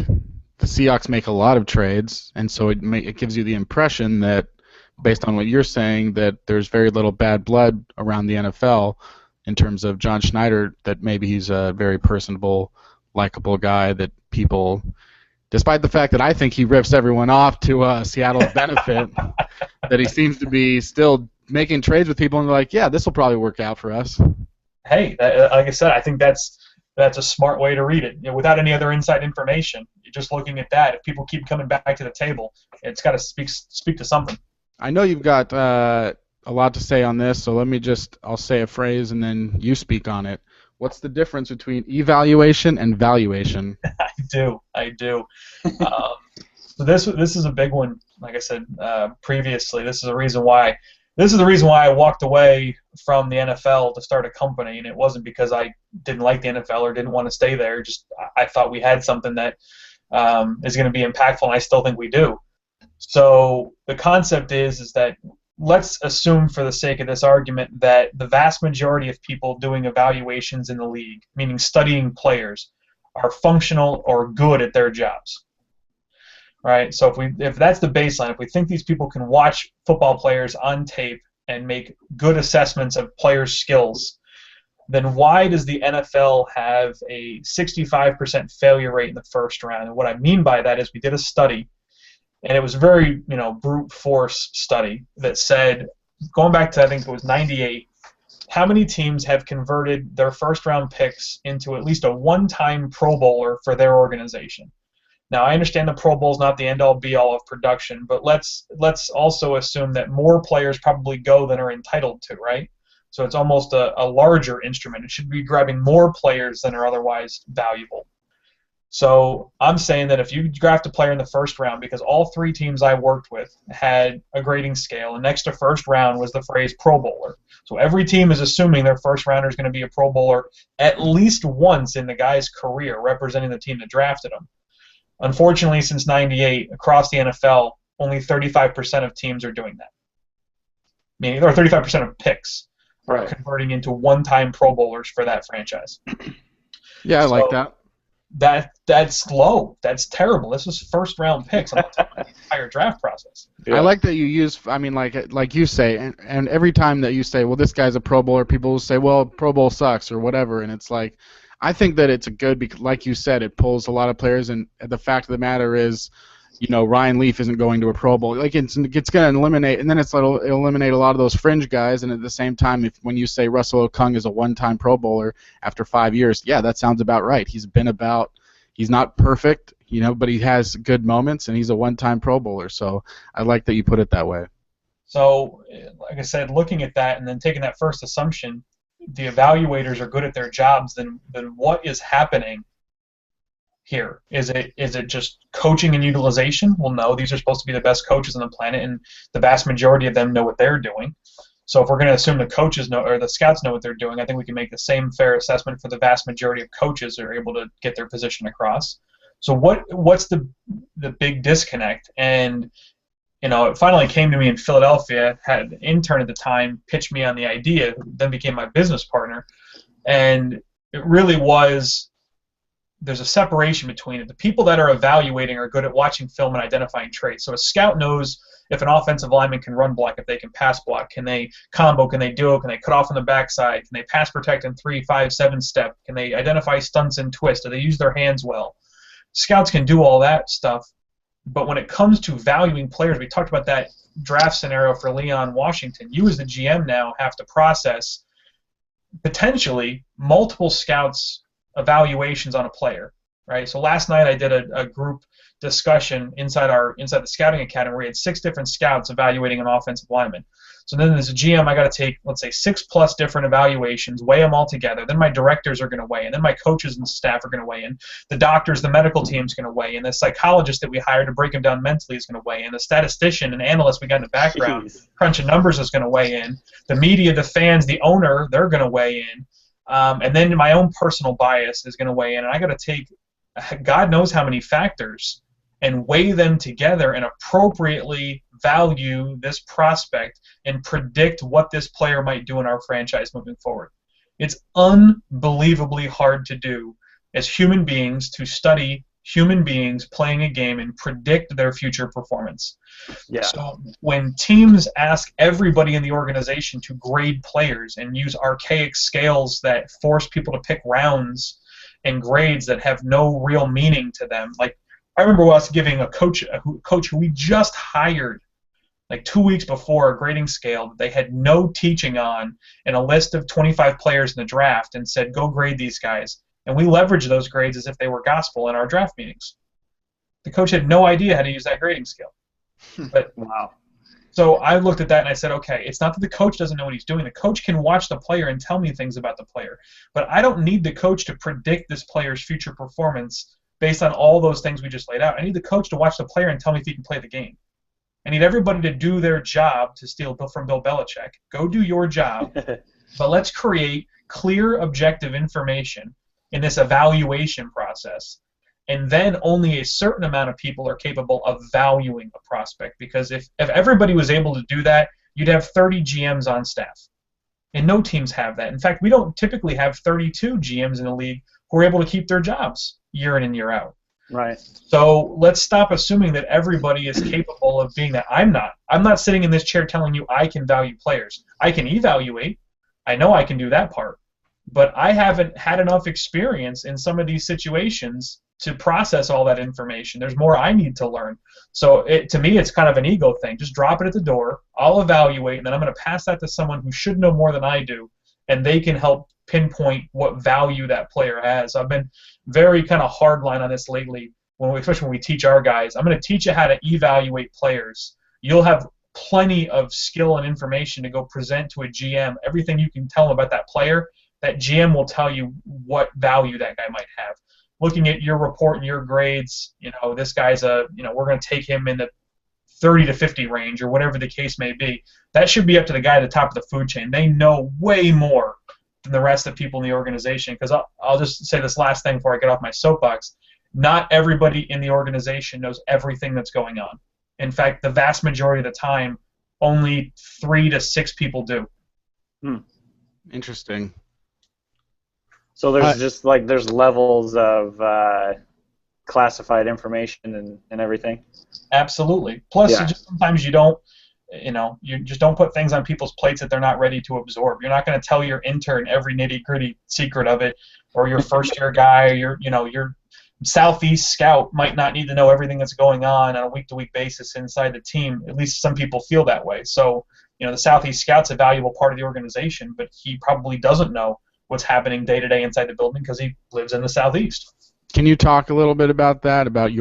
the Seahawks make a lot of trades, and so it gives you the impression that, based on what you're saying, that there's very little bad blood around the NFL in terms of John Schneider, that maybe he's a very personable, likable guy that people, despite the fact that I think he rips everyone off to Seattle's benefit, that he seems to be still making trades with people and they're like, yeah, this will probably work out for us. Hey, like I said, I think that's a smart way to read it. Without any other inside information, you're just looking at that. If people keep coming back to the table, it's got to speak to something. I know you've got a lot to say on this, so I'll say a phrase and then you speak on it. What's the difference between evaluation and valuation? I do. So this is a big one. Like I said previously, this is the reason why I walked away from the NFL to start a company, and it wasn't because I didn't like the NFL or didn't want to stay there. Just I thought we had something that is going to be impactful, and I still think we do. So the concept is that let's assume, for the sake of this argument, that the vast majority of people doing evaluations in the league, meaning studying players, are functional or good at their jobs. Right? So if that's the baseline, if we think these people can watch football players on tape and make good assessments of players' skills, then why does the NFL have a 65% failure rate in the first round? And what I mean by that is we did a study, and it was a very brute force study that said, going back to I think it was '98, how many teams have converted their first round picks into at least a one-time Pro Bowler for their organization. Now, I understand the Pro Bowl is not the end-all be-all of production, but let's also assume that more players probably go than are entitled to, right? So it's almost a larger instrument. It should be grabbing more players than are otherwise valuable. So I'm saying that if you draft a player in the first round, because all three teams I worked with had a grading scale, and next to first round was the phrase Pro Bowler. So every team is assuming their first rounder is going to be a Pro Bowler at least once in the guy's career, representing the team that drafted him. Unfortunately, since '98, across the NFL, only 35% of teams are doing that. Meaning, or 35% of picks are converting into one-time Pro Bowlers for that franchise. Yeah, I like that. That's low. That's terrible. This is first-round picks. I'm not talking about the entire draft process. Yeah. I like that you use, I mean, like you say, and every time that you say, well, this guy's a Pro Bowler, people will say, well, Pro Bowl sucks or whatever, and it's like, I think that it's a good, because like you said, it pulls a lot of players, and the fact of the matter is, Ryan Leaf isn't going to a Pro Bowl. Like it's going to eliminate, and then it'll eliminate a lot of those fringe guys. And at the same time, when you say Russell Okung is a one-time Pro Bowler after 5 years, yeah, that sounds about right. He's not perfect, but he has good moments, and he's a one-time Pro Bowler. So I like that you put it that way. So, like I said, looking at that and then taking that first assumption, the evaluators are good at their jobs, then what is happening here? Is it just coaching and utilization? Well, no, these are supposed to be the best coaches on the planet, and the vast majority of them know what they're doing. So if we're going to assume the coaches know, or the scouts know what they're doing, I think we can make the same fair assessment for the vast majority of coaches that are able to get their position across. So what's the big disconnect? And it finally came to me in Philadelphia. Had an intern at the time pitch me on the idea, who then became my business partner, and it really was. There's a separation between it. The people that are evaluating are good at watching film and identifying traits. So a scout knows if an offensive lineman can run block, if they can pass block, can they combo, can they duo, can they cut off on the backside, can they pass protect in 3, 5, 7 step, can they identify stunts and twists, do they use their hands well? Scouts can do all that stuff, but when it comes to valuing players, we talked about that draft scenario for Leon Washington. You as the GM now have to process potentially multiple scouts' evaluations on a player, right? So last night I did a group discussion inside the scouting academy where we had 6 different scouts evaluating an offensive lineman. So then as a GM, I got to take, let's say, 6+ different evaluations, weigh them all together. Then my directors are going to weigh in. Then my coaches and staff are going to weigh in. The doctors, the medical team is going to weigh in. The psychologist that we hired to break them down mentally is going to weigh in. The statistician and analyst we got in the background crunching numbers is going to weigh in. The media, the fans, the owner, they're going to weigh in. And then my own personal bias is going to weigh in. And I got to take God knows how many factors and weigh them together and appropriately value this prospect and predict what this player might do in our franchise moving forward. It's unbelievably hard to do as human beings to study human beings playing a game and predict their future performance. Yeah. So when teams ask everybody in the organization to grade players and use archaic scales that force people to pick rounds and grades that have no real meaning to them, like I remember us giving a coach who we just hired like 2 weeks before a grading scale that they had no teaching on and a list of 25 players in the draft and said, go grade these guys. And we leveraged those grades as if they were gospel in our draft meetings. The coach had no idea how to use that grading scale. But wow. So I looked at that and I said, okay, it's not that the coach doesn't know what he's doing. The coach can watch the player and tell me things about the player. But I don't need the coach to predict this player's future performance based on all those things we just laid out. I need the coach to watch the player and tell me if he can play the game. I need everybody to do their job, to steal from Bill Belichick. Go do your job, but let's create clear, objective information in this evaluation process. And then only a certain amount of people are capable of valuing a prospect. Because if everybody was able to do that, you'd have 30 GMs on staff. And no teams have that. In fact, we don't typically have 32 GMs in the league who are able to keep their jobs year in and year out. Right. So let's stop assuming that everybody is capable of being that. I'm not. I'm not sitting in this chair telling you I can value players. I can evaluate. I know I can do that part. but I haven't had enough experience in some of these situations to process all that information. There's more I need to learn. So to me, it's kind of an ego thing. Just drop it at the door. I'll evaluate, and then I'm going to pass that to someone who should know more than I do, and they can help pinpoint what value that player has. I've been very kind of hardline on this lately, especially when we teach our guys. I'm going to teach you how to evaluate players. You'll have plenty of skill and information to go present to a GM. Everything you can tell them about that player, that GM will tell you what value that guy might have. Looking at your report and your grades, this guy's we're going to take him in the 30 to 50 range or whatever the case may be. That should be up to the guy at the top of the food chain. They know way more than the rest of the people in the organization. Because I'll just say this last thing before I get off my soapbox. Not everybody in the organization knows everything that's going on. In fact, the vast majority of the time, only 3 to 6 people do. Interesting. So there's levels of classified information and everything. Absolutely. Plus, sometimes you don't, you just don't put things on people's plates that they're not ready to absorb. You're not going to tell your intern every nitty-gritty secret of it, or your first-year guy, or your Southeast scout might not need to know everything that's going on a week-to-week basis inside the team. At least some people feel that way. So, the Southeast scout's a valuable part of the organization, but he probably doesn't know what's happening day-to-day inside the building because he lives in the Southeast. Can you talk a little bit about that, about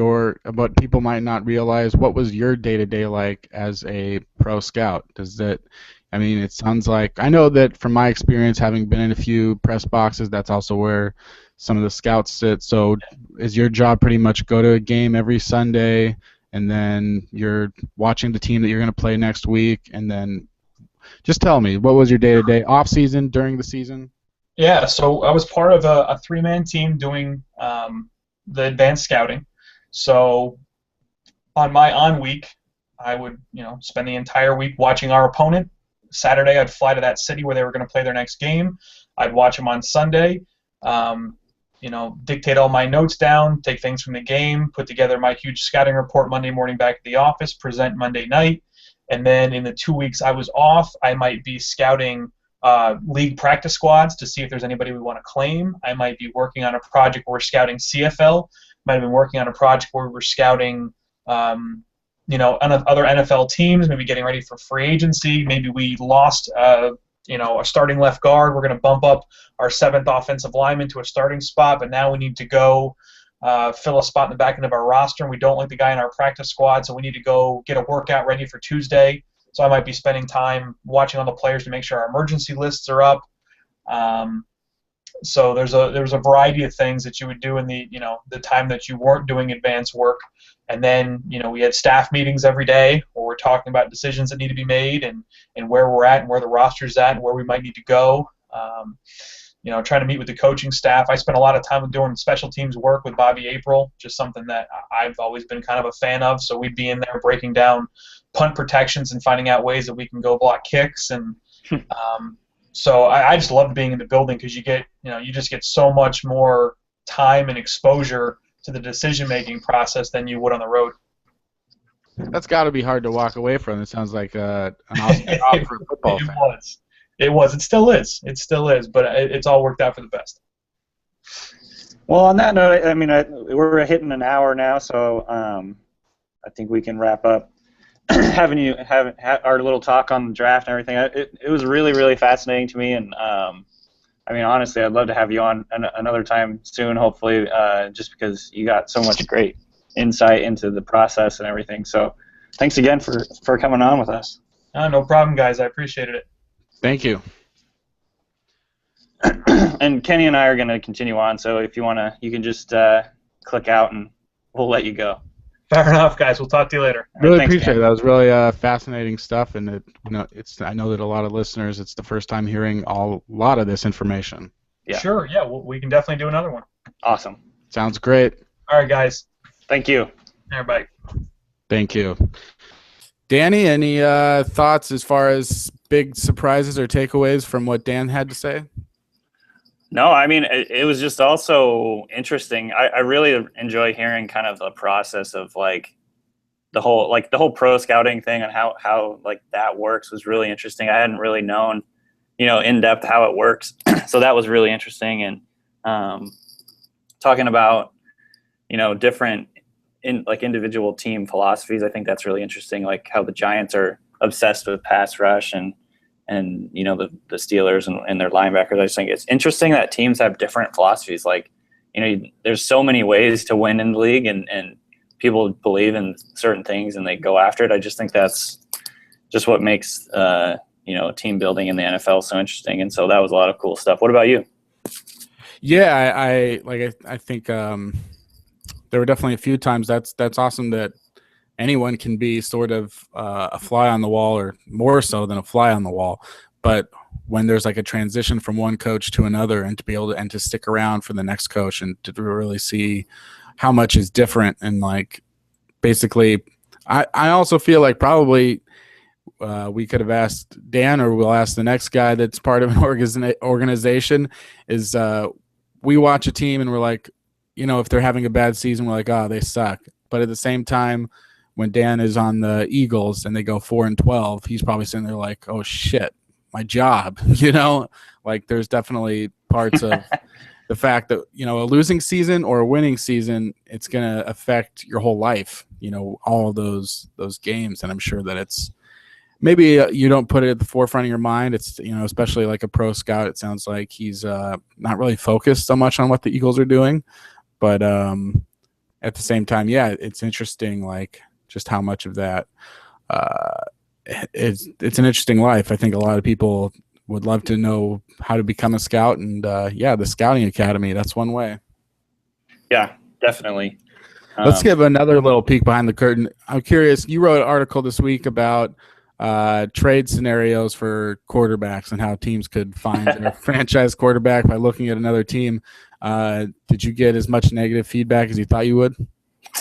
people might not realize? What was your day-to-day like as a pro scout? It sounds like, I know that from my experience, having been in a few press boxes, that's also where some of the scouts sit. So is your job pretty much go to a game every Sunday, and then you're watching the team that you're going to play next week, and then just tell me, what was your day-to-day off-season, during the season? Yeah, so I was part of a 3-man team doing the advanced scouting. So on my on week, I would spend the entire week watching our opponent. Saturday, I'd fly to that city where they were going to play their next game. I'd watch them on Sunday. Dictate all my notes down, take things from the game, put together my huge scouting report Monday morning back at the office, present Monday night, and then in the 2 weeks I was off, I might be scouting league practice squads to see if there's anybody we want to claim. I might be working on a project where we're scouting CFL. Might have been working on a project where we're scouting, other NFL teams. Maybe getting ready for free agency. Maybe we lost, a starting left guard. We're going to bump up our 7th offensive lineman to a starting spot, but now we need to go fill a spot in the back end of our roster, and we don't like the guy in our practice squad, so we need to go get a workout ready for Tuesday. So I might be spending time watching all the players to make sure our emergency lists are up. So there's a variety of things that you would do in the time that you weren't doing advanced work. And then we had staff meetings every day where we're talking about decisions that need to be made and where we're at and where the roster's at and where we might need to go. Trying to meet with the coaching staff. I spent a lot of time doing special teams work with Bobby April, just something that I've always been kind of a fan of. So we'd be in there breaking down punt protections and finding out ways that we can go block kicks. And so I just loved being in the building because you just get so much more time and exposure to the decision-making process than you would on the road. That's got to be hard to walk away from. It sounds like an awesome job for a football fan. It was. It still is. It still is. But it's all worked out for the best. Well, on that note, we're hitting an hour now, so I think we can wrap up. Having our little talk on the draft and everything, it was really, really fascinating to me, and honestly, I'd love to have you on another time soon, hopefully, just because you got so much great insight into the process and everything. So, thanks again for coming on with us. No problem, guys. I appreciated it. Thank you. And Kenny and I are going to continue on, so if you want to, you can just click out and we'll let you go. Fair enough, guys. We'll talk to you later. Really appreciate it. That was really fascinating stuff, and I know that a lot of listeners, it's the first time hearing a lot of this information. Yeah. Sure. Yeah, we can definitely do another one. Awesome. Sounds great. All right, guys. Thank you. Everybody. Thank you. Danny, any thoughts as far as big surprises or takeaways from what Dan had to say? No, it was just also interesting. I really enjoy hearing kind of the process of the whole pro scouting thing and how that works was really interesting. I hadn't really known in depth how it works. So that was really interesting. And talking about, different individual team philosophies, I think that's really interesting. Like how the Giants are obsessed with pass rush and the Steelers and their linebackers. I just think it's interesting that teams have different philosophies. Like, there's so many ways to win in the league, and people believe in certain things and they go after it. I just think that's just what makes team building in the NFL so interesting. And so that was a lot of cool stuff. What about you? Yeah, I think there were definitely a few times that's awesome that anyone can be sort of a fly on the wall, or more so than a fly on the wall. But when there's like a transition from one coach to another, and to be able to stick around for the next coach and to really see how much is different, and like basically, I also feel like probably we could have asked Dan, or we'll ask the next guy that's part of an organization, is we watch a team and we're like, if they're having a bad season, we're like, oh, they suck. But at the same time, when Dan is on the Eagles and they go 4-12, he's probably sitting there like, oh shit, my job. Like there's definitely parts of the fact that, a losing season or a winning season, it's going to affect your whole life, all of those games. And I'm sure that it's maybe you don't put it at the forefront of your mind. It's, especially like a pro scout, it sounds like he's not really focused so much on what the Eagles are doing. But at the same time, yeah, it's interesting, like just how much of that it's an interesting life. I think a lot of people would love to know how to become a scout, and the Scouting Academy, that's one way. Yeah, definitely. Let's give another little peek behind the curtain. I'm curious, you wrote an article this week about trade scenarios for quarterbacks and how teams could find their franchise quarterback by looking at another team. Did you get as much negative feedback as you thought you would?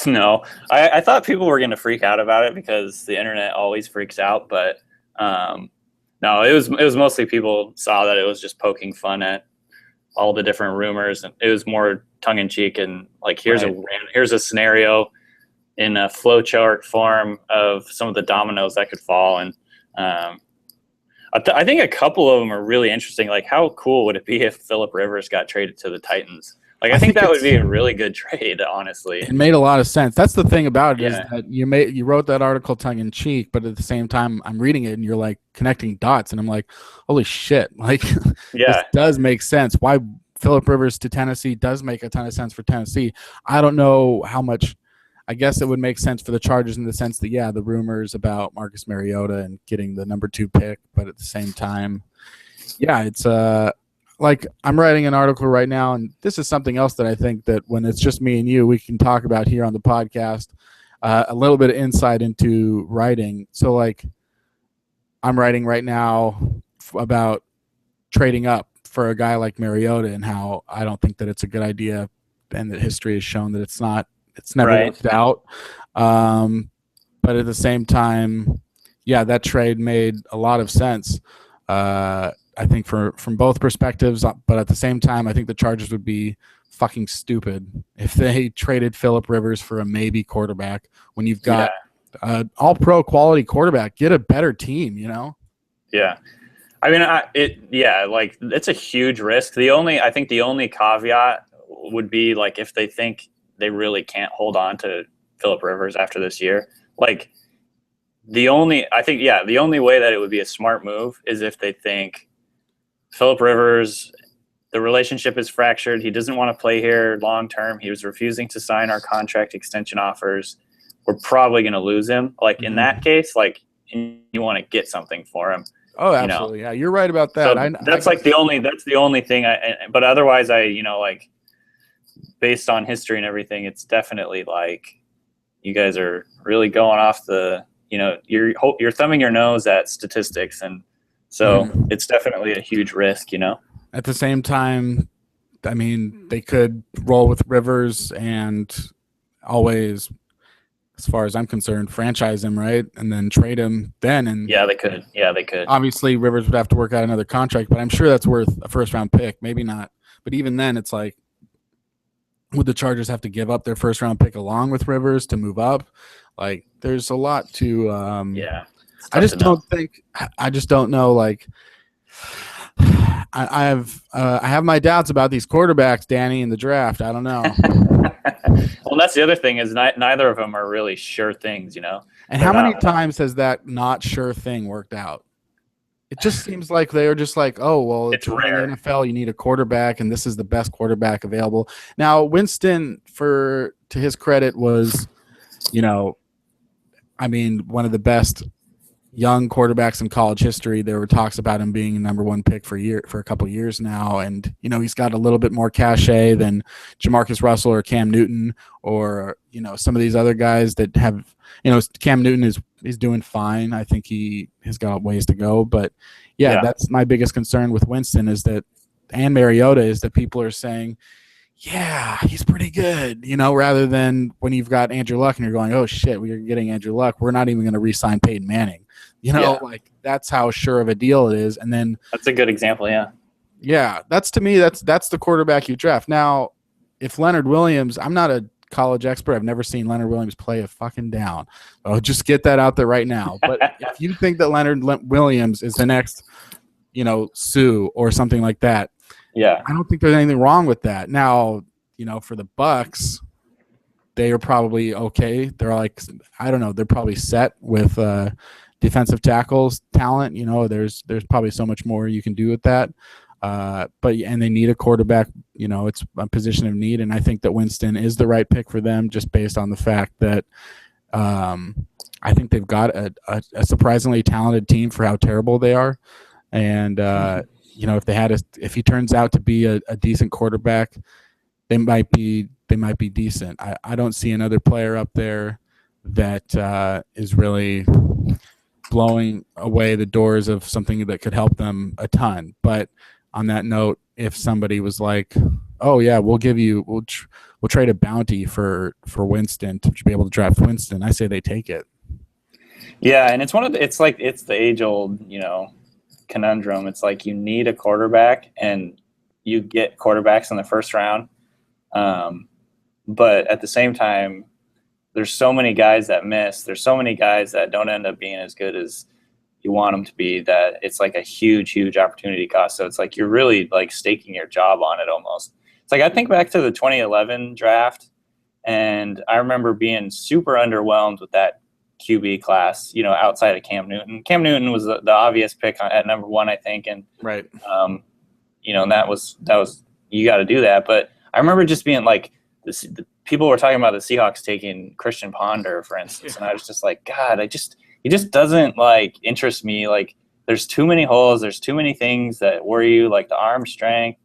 No, I thought people were going to freak out about it because the internet always freaks out. But no, it was mostly people saw that it was just poking fun at all the different rumors, and it was more tongue in cheek. And like, here's a scenario in a flowchart form of some of the dominoes that could fall. And I think a couple of them are really interesting. Like, how cool would it be if Phillip Rivers got traded to the Titans? Like, I think that would be a really good trade, honestly. It made a lot of sense. That's the thing about it, is that you wrote that article tongue in cheek, but at the same time, I'm reading it and you're like connecting dots, and I'm like, holy shit! Like, this does make sense. Why Phillip Rivers to Tennessee does make a ton of sense for Tennessee. I don't know how much. I guess it would make sense for the Chargers in the sense that, the rumors about Marcus Mariota and getting the number 2 pick, but at the same time, it's like I'm writing an article right now, and this is something else that I think that when it's just me and you, we can talk about here on the podcast, a little bit of insight into writing. So like I'm writing right now about trading up for a guy like Mariota, and how I don't think that it's a good idea, and that history has shown that it's never worked out. But at the same time, that trade made a lot of sense. I think from both perspectives, but at the same time, I think the Chargers would be fucking stupid if they traded Phillip Rivers for a maybe quarterback when you've got all-pro quality quarterback. Get a better team, Yeah. I mean, like it's a huge risk. I think the only caveat would be like if they think they really can't hold on to Phillip Rivers after this year. Like the only way that it would be a smart move is if they think Phillip Rivers, the relationship is fractured. He doesn't want to play here long term. He was refusing to sign our contract extension offers. We're probably going to lose him. Like in that case, like you want to get something for him. Oh, absolutely. Yeah, you're right about that. So that's the only thing. But otherwise, like based on history and everything, it's definitely like you guys are really going off the. You're thumbing your nose at statistics, and so it's definitely a huge risk. At the same time, I mean, they could roll with Rivers and always, as far as I'm concerned, franchise him, right? And then trade him then. And they could. Yeah, they could. Obviously, Rivers would have to work out another contract, but I'm sure that's worth a first-round pick. Maybe not. But even then, it's like, would the Chargers have to give up their first-round pick along with Rivers to move up? Like, there's a lot to I just don't know. Like, I have my doubts about these quarterbacks, Danny, in the draft. I don't know. Well, that's the other thing is neither of them are really sure things, you know. And They're how many not. times has that not sure thing worked out? It just seems like they are just like, oh, well, It's to win in the rare. NFL, you need a quarterback, and this is the best quarterback available. Now, Winston, to his credit, was, you know, I mean, one of the best young quarterbacks in college history. There were talks about him being a number one pick for a couple of years now, and he's got a little bit more cachet than Jamarcus Russell or Cam Newton or some of these other guys that have. Cam Newton is doing fine. I think he has got ways to go, but yeah, that's my biggest concern with Winston and Mariota is that people are saying, yeah, he's pretty good, rather than when you've got Andrew Luck and you're going, oh shit, we're getting Andrew Luck. We're not even going to re-sign Peyton Manning. Like that's how sure of a deal it is. And then that's a good example. Yeah. Yeah. That's the quarterback you draft. Now, if Leonard Williams, I'm not a college expert. I've never seen Leonard Williams play a fucking down. I'll just get that out there right now. But if you think that Leonard Williams is the next, Sue or something like that, yeah, I don't think there's anything wrong with that. Now, for the Bucks, they are probably okay. They're like, I don't know, they're probably set with defensive tackles talent. There's probably so much more you can do with that. But they need a quarterback. It's a position of need, and I think that Winston is the right pick for them, just based on the fact that I think they've got a surprisingly talented team for how terrible they are, and if he turns out to be a decent quarterback, they might be decent. I don't see another player up there that is really blowing away the doors of something that could help them a ton. But on that note, if somebody was like, oh yeah, we'll trade a bounty for Winston to be able to draft Winston, I say they take it. Yeah, and it's it's the age old, conundrum. It's like you need a quarterback and you get quarterbacks in the first round. But at the same time, there's so many guys that miss. There's so many guys that don't end up being as good as you want them to be, that it's like a huge, huge opportunity cost. So it's like you're really like staking your job on it almost. It's like I think back to the 2011 draft, and I remember being super underwhelmed with that QB class, outside of Cam Newton. Cam Newton was the obvious pick at number one, I think. And, right. And that was you got to do that. But I remember just being like, the people were talking about the Seahawks taking Christian Ponder, for instance. And I was just like, God, he just doesn't like interest me. Like there's too many holes. There's too many things that worry you, like the arm strength,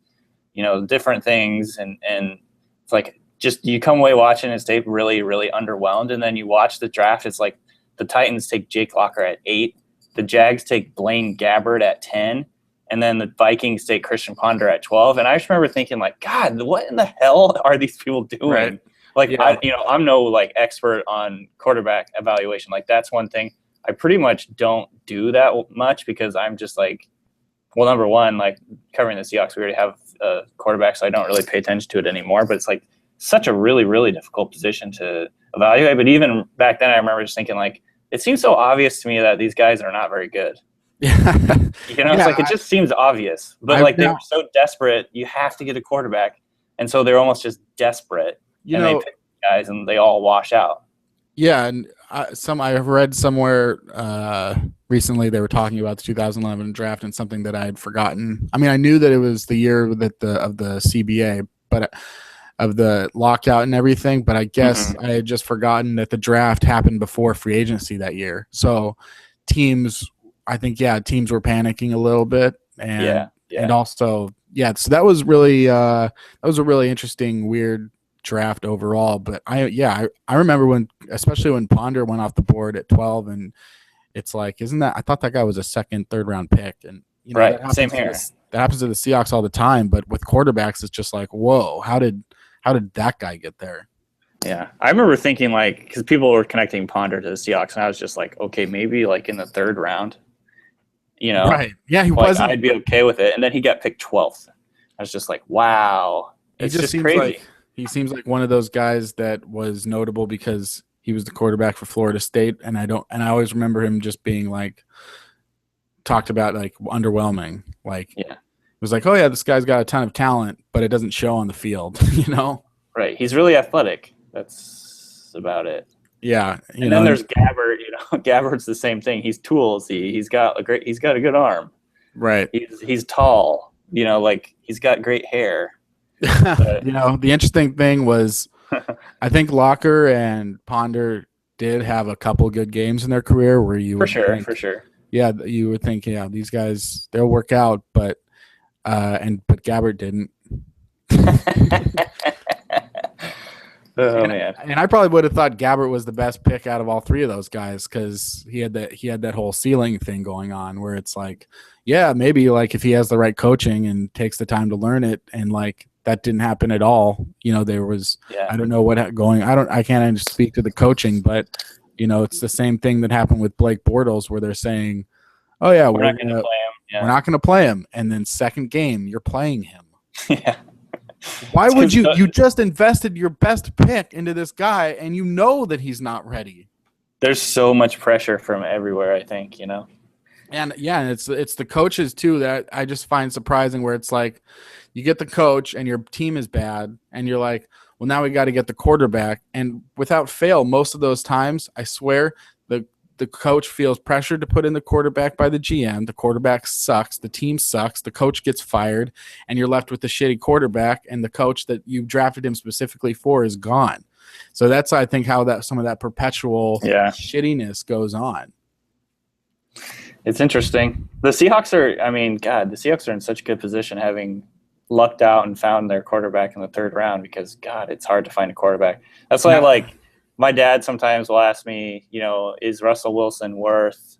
different things. And it's like, just you come away watching his tape really, really underwhelmed. And then you watch the draft. It's like the Titans take Jake Locker at 8. The Jags take Blaine Gabbert at 10. And then the Vikings take Christian Ponder at 12. And I just remember thinking, like, God, what in the hell are these people doing? Right. Like, yeah. I'm no like expert on quarterback evaluation. Like that's one thing I pretty much don't do that much, because I'm just like, well, number one, like covering the Seahawks, we already have a quarterback, so I don't really pay attention to it anymore. But it's like such a really, really difficult position to evaluate. But even back then, I remember just thinking, like, it seems so obvious to me that these guys are not very good. It's like it just seems obvious. But they were so desperate, you have to get a quarterback, and so they're almost just desperate. They pick guys, and they all wash out. Yeah, and I've read somewhere recently they were talking about the 2011 draft and something that I had forgotten. I mean, I knew that it was the year that of the CBA, but of the lockout and everything. But I guess I had just forgotten that the draft happened before free agency that year. So teams were panicking a little bit, and also so that was really a really interesting, weird draft overall. But I remember especially when Ponder went off the board at 12, and it's like, I thought that guy was a second, third round pick, and right, same here. That happens to the Seahawks all the time, but with quarterbacks, it's just like, whoa, how did that guy get there? Yeah, I remember thinking, like, because people were connecting Ponder to the Seahawks, and I was just like, okay, maybe like in the third round, right? Yeah, he like, wasn't. I'd be okay with it, and then he got picked 12th. I was just like, wow, it's just crazy. He seems like one of those guys that was notable because he was the quarterback for Florida State, and I always remember him just being like talked about like underwhelming. Like, was like, oh yeah, this guy's got a ton of talent, but it doesn't show on the field, you know? Right. He's really athletic. That's about it. Yeah, And then there's Gabbert. Gabbert's the same thing. He's tools. He's got a good arm. right. He's tall. Like he's got great hair. The interesting thing was, I think Locker and Ponder did have a couple good games in their career where you for sure. Yeah, you would think, yeah, these guys, they'll work out, but Gabbert didn't. Man. And I probably would have thought Gabbert was the best pick out of all three of those guys because he had that whole ceiling thing going on where it's like, yeah, maybe like if he has the right coaching and takes the time to learn it, and like that didn't happen at all. There was I don't know what going. I can't speak to the coaching, but it's the same thing that happened with Blake Bortles where they're saying, oh yeah, we're not going to play him. Yeah. We're not going to play him, and then second game you're playing him. Yeah. Why would you just invested your best pick into this guy and you know that he's not ready? There's so much pressure from everywhere, I think, And yeah, it's the coaches too that I just find surprising where it's like you get the coach and your team is bad and you're like, well, now we got to get the quarterback, and without fail, most of those times, I swear, the coach feels pressured to put in the quarterback by the GM. The quarterback sucks. The team sucks. The coach gets fired, and you're left with the shitty quarterback, and the coach that you drafted him specifically for is gone. So that's, I think, how some of that perpetual shittiness goes on. It's interesting. The Seahawks are in such good position having lucked out and found their quarterback in the third round because, God, it's hard to find a quarterback. That's why my dad sometimes will ask me, is Russell Wilson worth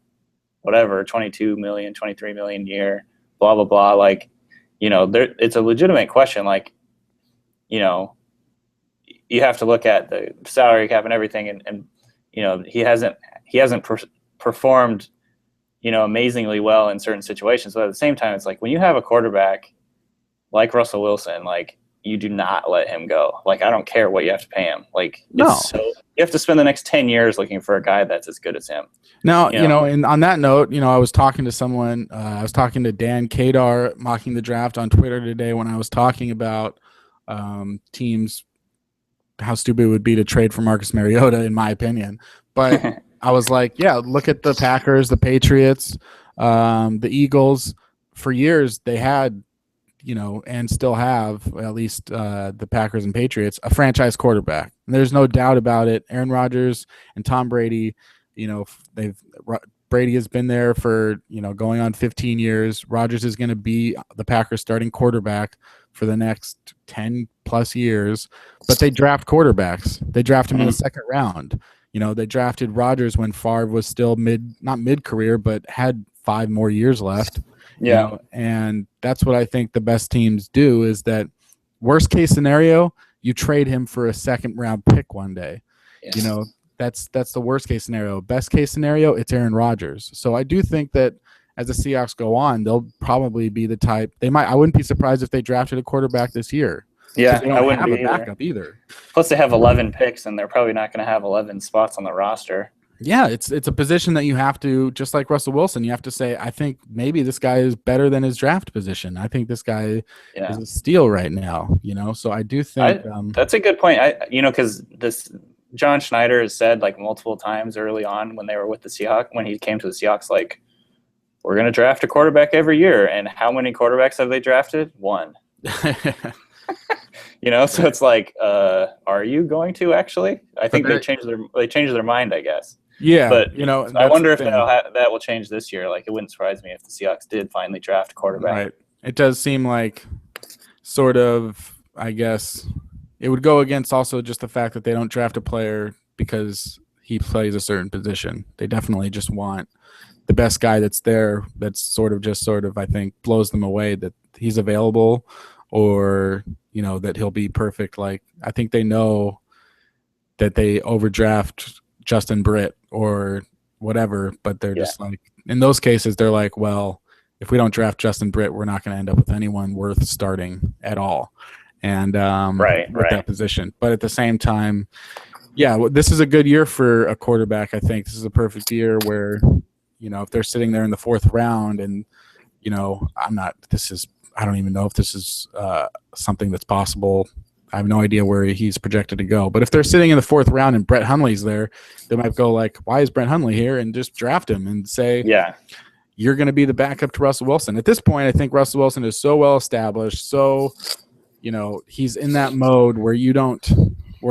whatever, 22 million, 23 million a year, blah, blah, blah. Like, it's a legitimate question. Like, you have to look at the salary cap and everything. And he hasn't performed, amazingly well in certain situations. But at the same time, it's like when you have a quarterback like Russell Wilson, like, you do not let him go. Like, I don't care what you have to pay him. Like, no. You have to spend the next 10 years looking for a guy that's as good as him. Now, and on that note, I was talking to someone, I was talking to Dan Kadar, Mocking the Draft on Twitter today when I was talking about teams, how stupid it would be to trade for Marcus Mariota, in my opinion. But I was like, yeah, look at the Packers, the Patriots, the Eagles. For years, they had, and still have, at least the Packers and Patriots, a franchise quarterback. And there's no doubt about it. Aaron Rodgers and Tom Brady, Brady has been there for, going on 15 years. Rodgers is going to be the Packers starting quarterback for the next 10 plus years. But they draft quarterbacks. They draft him in the second round. They drafted Rodgers when Favre was still not mid-career, but had 5 more years left. Yeah. And that's what I think the best teams do is that worst case scenario, you trade him for a second round pick one day. Yes. That's the worst case scenario. Best case scenario, it's Aaron Rodgers. So I do think that as the Seahawks go on, they'll probably be the type I wouldn't be surprised if they drafted a quarterback this year. Yeah, they don't have a backup either. Plus they have 11 picks and they're probably not going to have 11 spots on the roster. Yeah, it's a position that you have to, just like Russell Wilson, you have to say, I think maybe this guy is better than his draft position. I think this guy is a steal right now, So I do think that's a good point. Because this John Schneider has said like multiple times early on when they were with the Seahawks, when he came to the Seahawks, like, we're going to draft a quarterback every year. And how many quarterbacks have they drafted? 1. So it's like, are you going to actually? I think they changed their mind, I guess. Yeah, but I wonder if that will change this year. Like, it wouldn't surprise me if the Seahawks did finally draft a quarterback. Right. It does seem like sort of, I guess, it would go against also just the fact that they don't draft a player because he plays a certain position. They definitely just want the best guy that's there. That's sort of I think blows them away that he's available, or that he'll be perfect. Like, I think they know that they overdraft Justin Britt or whatever, but they're just like, in those cases, they're like, well, if we don't draft Justin Britt, we're not going to end up with anyone worth starting at all. And with that position. But at the same time, this is a good year for a quarterback. I think this is a perfect year where, if they're sitting there in the 4th round and, I don't even know if this is something that's possible. I have no idea where he's projected to go. But if they're sitting in the 4th round and Brett Hundley's there, they might go like, why is Brett Hundley here? And just draft him and say, Yeah. You're going to be the backup to Russell Wilson. At this point, I think Russell Wilson is so well established. So, he's in that mode where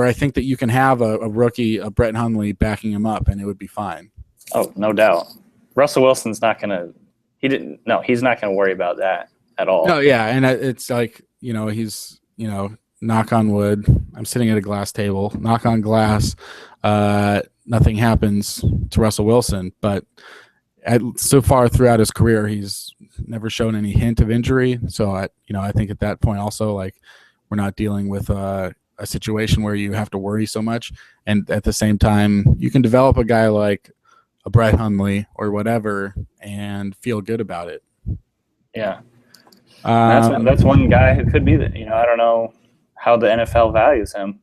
I think that you can have a rookie, a Brett Hundley backing him up and it would be fine. Oh, no doubt. Russell Wilson's not going to, he's not going to worry about that at all. No, yeah. And it's like, he's, knock on wood. I'm sitting at a glass table, knock on glass. Nothing happens to Russell Wilson, but so far throughout his career, he's never shown any hint of injury. So I think at that point also, like, we're not dealing with a situation where you have to worry so much. And at the same time, you can develop a guy like a Brett Hundley or whatever and feel good about it. Yeah. That's one guy who could be that. I don't know how the NFL values him.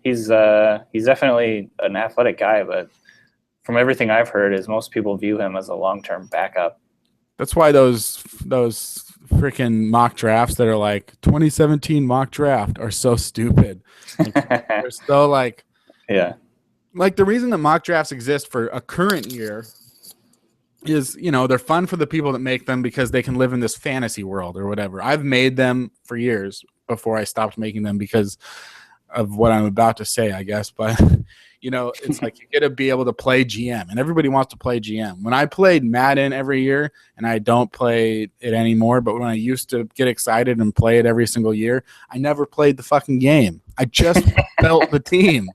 He's definitely an athletic guy, but from everything I've heard, is most people view him as a long-term backup. That's why those freaking mock drafts that are like 2017 mock draft are so stupid. Like, they're so like, yeah. Like the reason that mock drafts exist for a current year is, they're fun for the people that make them because they can live in this fantasy world or whatever. I've made them for years before I stopped making them because of what I'm about to say, I guess. But, it's like you get to be able to play GM, and everybody wants to play GM. When I played Madden every year, and I don't play it anymore, but when I used to get excited and play it every single year, I never played the fucking game. I just built the team.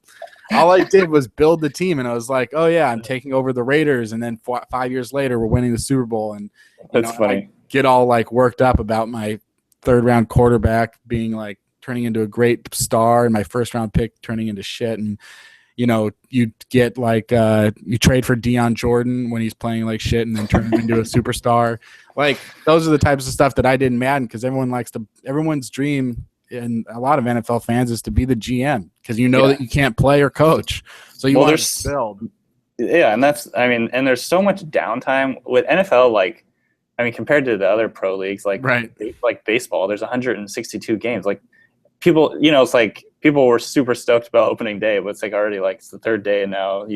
All I did was build the team, and I was like, oh, yeah, I'm taking over the Raiders, and then 5 years later, we're winning the Super Bowl. And that's funny. I get all, like, worked up about my third-round quarterback being, like, turning into a great star and my first-round pick turning into shit. And, you get, like, you trade for Deion Jordan when he's playing like shit and then turn him into a superstar. Like, those are the types of stuff that I did in Madden because everyone's dream – and a lot of NFL fans is to be the GM because that you can't play or coach. So you want to build. Yeah, and and there's so much downtime with NFL, like, compared to the other pro leagues, like, right. Like baseball, there's 162 games. Like, people, it's like people were super stoked about opening day, but it's like already like it's the 3rd day and now,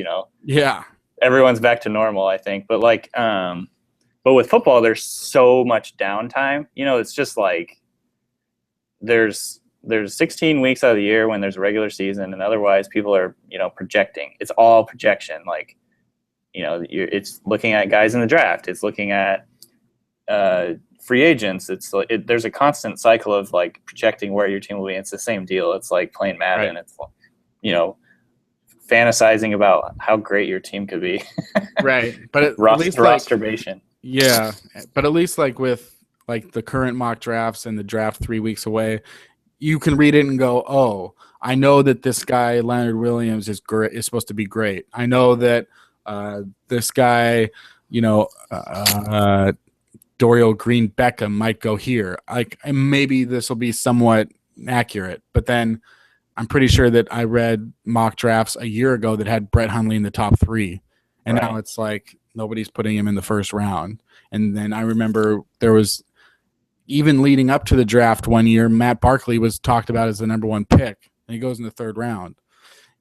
yeah, everyone's back to normal, I think. But like, but with football, there's so much downtime. It's just like, there's 16 weeks out of the year when there's a regular season, and otherwise people are, projecting. It's all projection. Like, it's looking at guys in the draft. It's looking at free agents. There's a constant cycle of like projecting where your team will be. It's the same deal. It's like playing Madden. Right. It's, fantasizing about how great your team could be. Right. But at least rosterbation. Yeah. But at least like with like the current mock drafts and the draft 3 weeks away, you can read it and go, oh, I know that this guy, Leonard Williams, is supposed to be great. I know that this guy, Dorial Green Beckham might go here. Like, maybe this will be somewhat accurate, but then I'm pretty sure that I read mock drafts a year ago that had Brett Hundley in the top 3. And now it's like nobody's putting him in the first round. And then I remember there was, even leading up to the draft one year, Matt Barkley was talked about as the number 1 pick, and he goes in the 3rd round.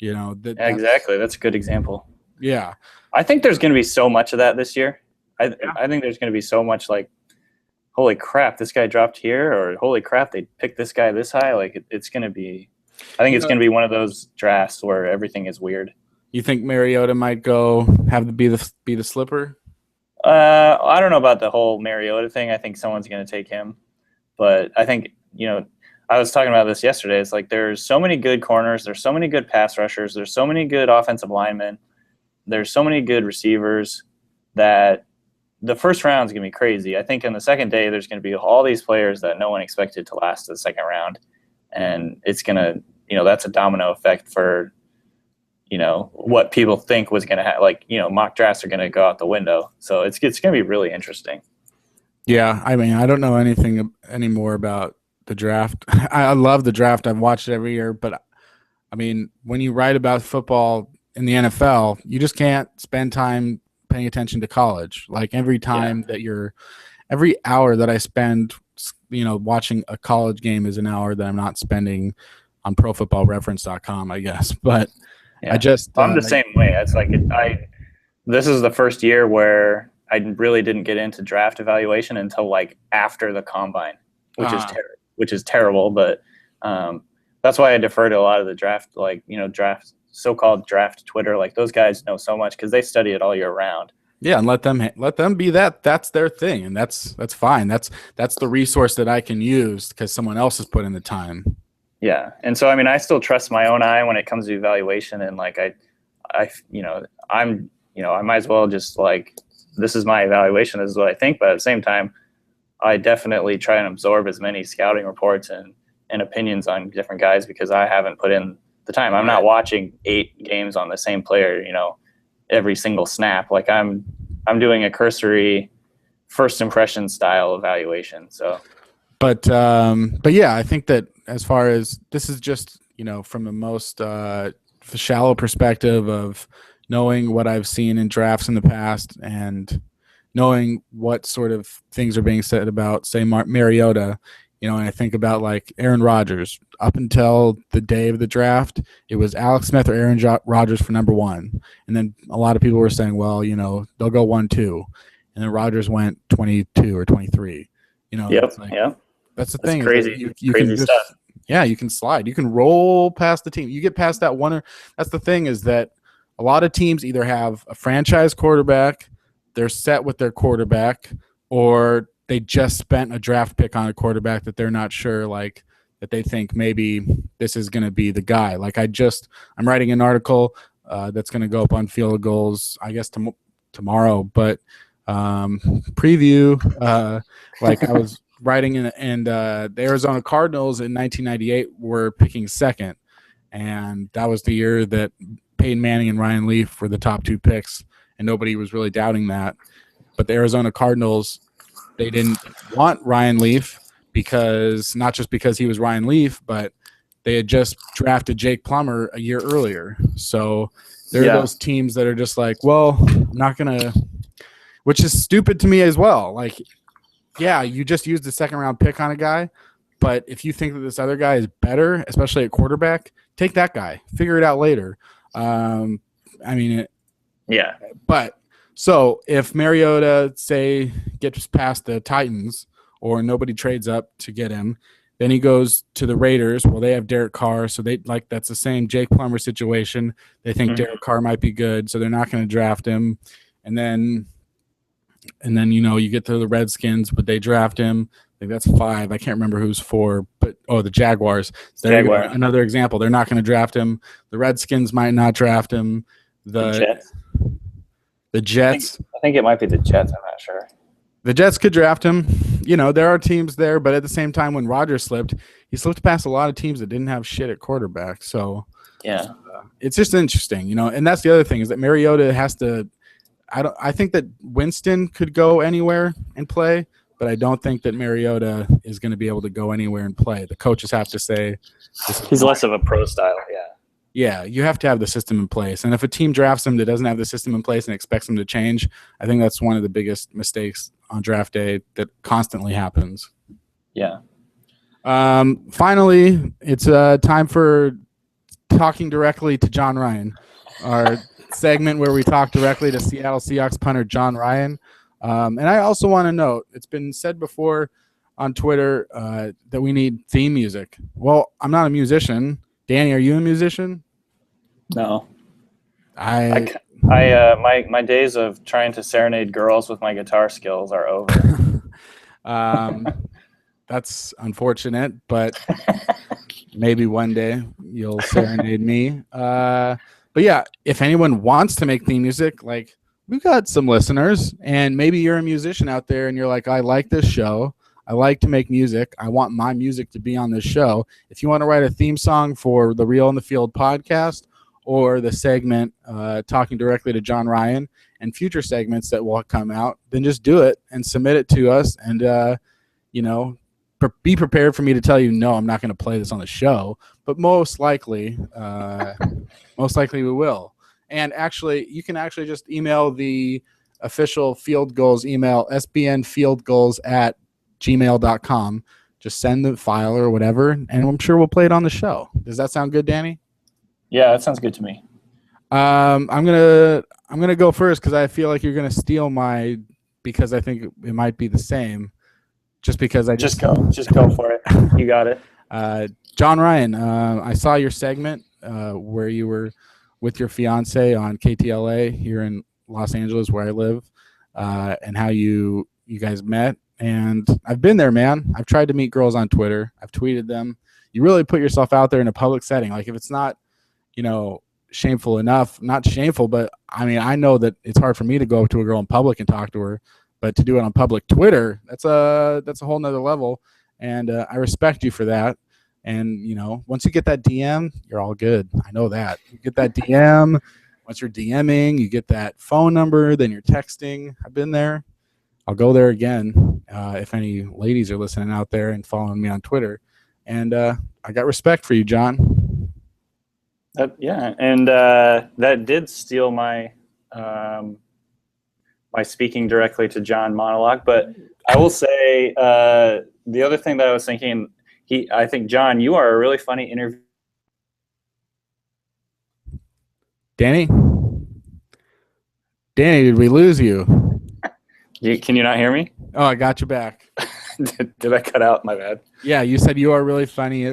Exactly. That's a good example. Yeah. I think there's going to be so much of that this year. I think there's going to be so much like, holy crap, this guy dropped here, or holy crap, they picked this guy this high. Like, it's going to be – I think it's going to be one of those drafts where everything is weird. You think Mariota might be the slipper? I don't know about the whole Mariota thing. I think someone's going to take him. But I think, I was talking about this yesterday. It's like there's so many good corners. There's so many good pass rushers. There's so many good offensive linemen. There's so many good receivers that the first round is going to be crazy. I think in the second day, there's going to be all these players that no one expected to last the second round. And it's going to, that's a domino effect for, what people think was going to happen. Like, mock drafts are going to go out the window. So it's going to be really interesting. Yeah. I don't know anything anymore about the draft. I love the draft. I've watched it every year. But, when you write about football in the NFL, you just can't spend time paying attention to college. Like every hour that I spend watching a college game is an hour that I'm not spending on ProFootballReference.com, I guess. But Yeah. I just I'm the same way. It's like this is the first year where I really didn't get into draft evaluation until like after the combine, which is terrible. But that's why I defer to a lot of the draft, draft so-called draft Twitter. Like those guys know so much because they study it all year round. Yeah, and let them be that. That's their thing, and that's fine. That's the resource that I can use because someone else has put in the time. Yeah, and so I mean, I still trust my own eye when it comes to evaluation, and like I might as well just like this is my evaluation. This is what I think, but at the same time, I definitely try and absorb as many scouting reports and opinions on different guys because I haven't put in the time. I'm not watching 8 games on the same player, every single snap. Like I'm doing a cursory first impression style evaluation. So, but yeah, I think that as far as this is just from the most shallow perspective of knowing what I've seen in drafts in the past and knowing what sort of things are being said about, say, Mariota. And I think about like Aaron Rodgers. Up until the day of the draft, it was Alex Smith or Aaron Rodgers for number 1. And then a lot of people were saying, well, they'll go 1-2. And then Rodgers went 22 or 23. Yep. That's the thing. That's crazy. You crazy can just, stuff. Yeah, you can slide. You can roll past the team. You get past that one. That's the thing is that a lot of teams either have a franchise quarterback, they're set with their quarterback, or they just spent a draft pick on a quarterback that they're not sure, like that they think maybe this is going to be the guy. Like I'm writing an article that's going to go up on Field Goals, I guess tomorrow, but preview, like I was writing and the Arizona Cardinals in 1998 were picking second. And that was the year that Peyton Manning and Ryan Leaf were the top 2 picks, and nobody was really doubting that. But the Arizona Cardinals, they didn't want Ryan Leaf not just because he was Ryan Leaf, but they had just drafted Jake Plummer a year earlier. So there are those teams that are just like, well, I'm not going to, which is stupid to me as well. Like, yeah, you just used the second-round pick on a guy, but if you think that this other guy is better, especially at quarterback, take that guy. Figure it out later. But so if Mariota, say, gets past the Titans or nobody trades up to get him, then he goes to the Raiders. Well, they have Derek Carr, so that's the same Jake Plummer situation. They think Derek Carr might be good, so they're not going to draft him. And then you get to the Redskins, but they draft him. I think that's 5. I can't remember who's 4, but the Jaguars. Another example. They're not going to draft him. The Redskins might not draft him. The Jets. I think it might be the Jets. I'm not sure. The Jets could draft him. There are teams there, but at the same time, when Rodgers slipped, he slipped past a lot of teams that didn't have shit at quarterback. So yeah, it's just interesting, And that's the other thing is that Mariota has to. I think that Winston could go anywhere and play, but I don't think that Mariota is going to be able to go anywhere and play. The coaches have to say he's less of a pro style. Yeah, you have to have the system in place. And if a team drafts him that doesn't have the system in place and expects him to change, I think that's one of the biggest mistakes on draft day that constantly happens. Yeah. Finally, it's time for talking directly to John Ryan, our segment where we talk directly to Seattle Seahawks punter John Ryan. And I also want to note, it's been said before on Twitter that we need theme music. Well, I'm not a musician. Danny, are you a musician? No. My days of trying to serenade girls with my guitar skills are over. That's unfortunate, but maybe one day you'll serenade me. But yeah, if anyone wants to make theme music, like we've got some listeners, and maybe you're a musician out there and you're like, I like this show. I like to make music. I want my music to be on this show. If you want to write a theme song for the Real in the Field podcast or the segment talking directly to John Ryan and future segments that will come out, then just do it and submit it to us. And, be prepared for me to tell you, no, I'm not going to play this on the show, but most likely we will. And actually, you can actually just email the official Field Goals email, sbnfieldgoals@gmail.com. just send the file or whatever, and I'm sure we'll play it on the show. Does that sound good, Danny? Yeah, that sounds good to me. I'm gonna go first because I feel like you're gonna steal my, because I think it might be the same. Just because I just go for it. You got it. John Ryan, I saw your segment where you were with your fiance on KTLA here in Los Angeles, where I live, and how you guys met. And I've been there, man. I've tried to meet girls on Twitter. I've tweeted them. You really put yourself out there in a public setting. Like if it's not, shameful enough, not shameful, but I mean, I know that it's hard for me to go up to a girl in public and talk to her, but to do it on public Twitter, that's a whole nother level. And I respect you for that. And, once you get that DM, you're all good. I know that. You get that DM, once you're DMing, you get that phone number, then you're texting. I've been there. I'll go there again if any ladies are listening out there and following me on Twitter. And I got respect for you, John. And that did steal my my speaking directly to John monologue. But I will say the other thing that I was thinking, I think, John, you are a really funny interview. Danny, did we lose you? Can you not hear me? Oh, I got you back. Did I cut out? My bad. Yeah, you said you are really funny.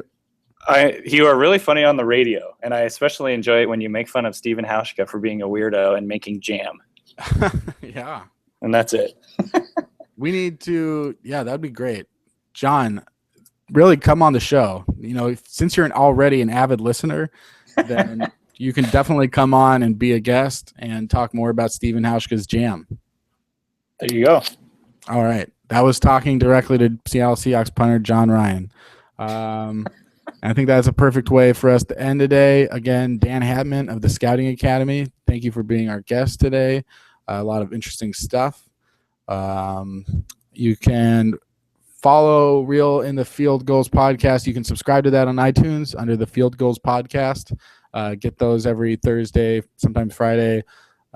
You are really funny on the radio, and I especially enjoy it when you make fun of Stephen Hauschka for being a weirdo and making jam. Yeah. And that's it. We need to, that'd be great. John, really come on the show. Since you're already an avid listener, then you can definitely come on and be a guest and talk more about Stephen Hauschka's jam. There you go. All right. That was talking directly to Seattle Seahawks punter John Ryan. I think that's a perfect way for us to end today. Again, Dan Hatman of the Scouting Academy, thank you for being our guest today. A lot of interesting stuff. You can follow Real in the Field Goals podcast. You can subscribe to that on iTunes under the Field Goals podcast. Get those every Thursday, sometimes Friday,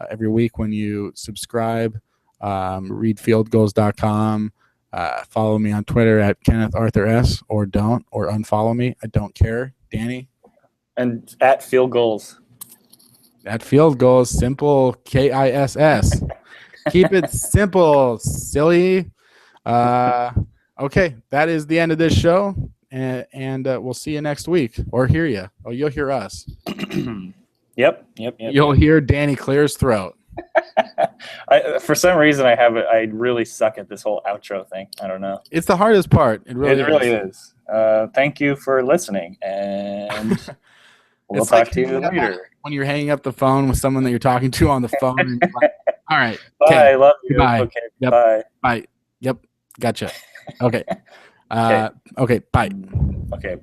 every week when you subscribe. Read fieldgoals.com. Follow me on Twitter at Kenneth Arthur S, or don't, or unfollow me. I don't care. Danny? And at Field Goals. At Field Goals, simple, KISS. Keep it simple, silly. Okay, that is the end of this show, and we'll see you next week, or hear you. Oh, you'll hear us. Yep. You'll hear Danny clear his throat. For some reason, I really suck at this whole outro thing. I don't know. It's the hardest part. It really is. Thank you for listening, and we'll talk to you later. When you're hanging up the phone with someone that you're talking to on the phone. And you're like, all right. Bye. Okay. I love you. Goodbye. Okay. Yep. Bye. Bye. Yep. Gotcha. Okay. Okay. Bye. Okay.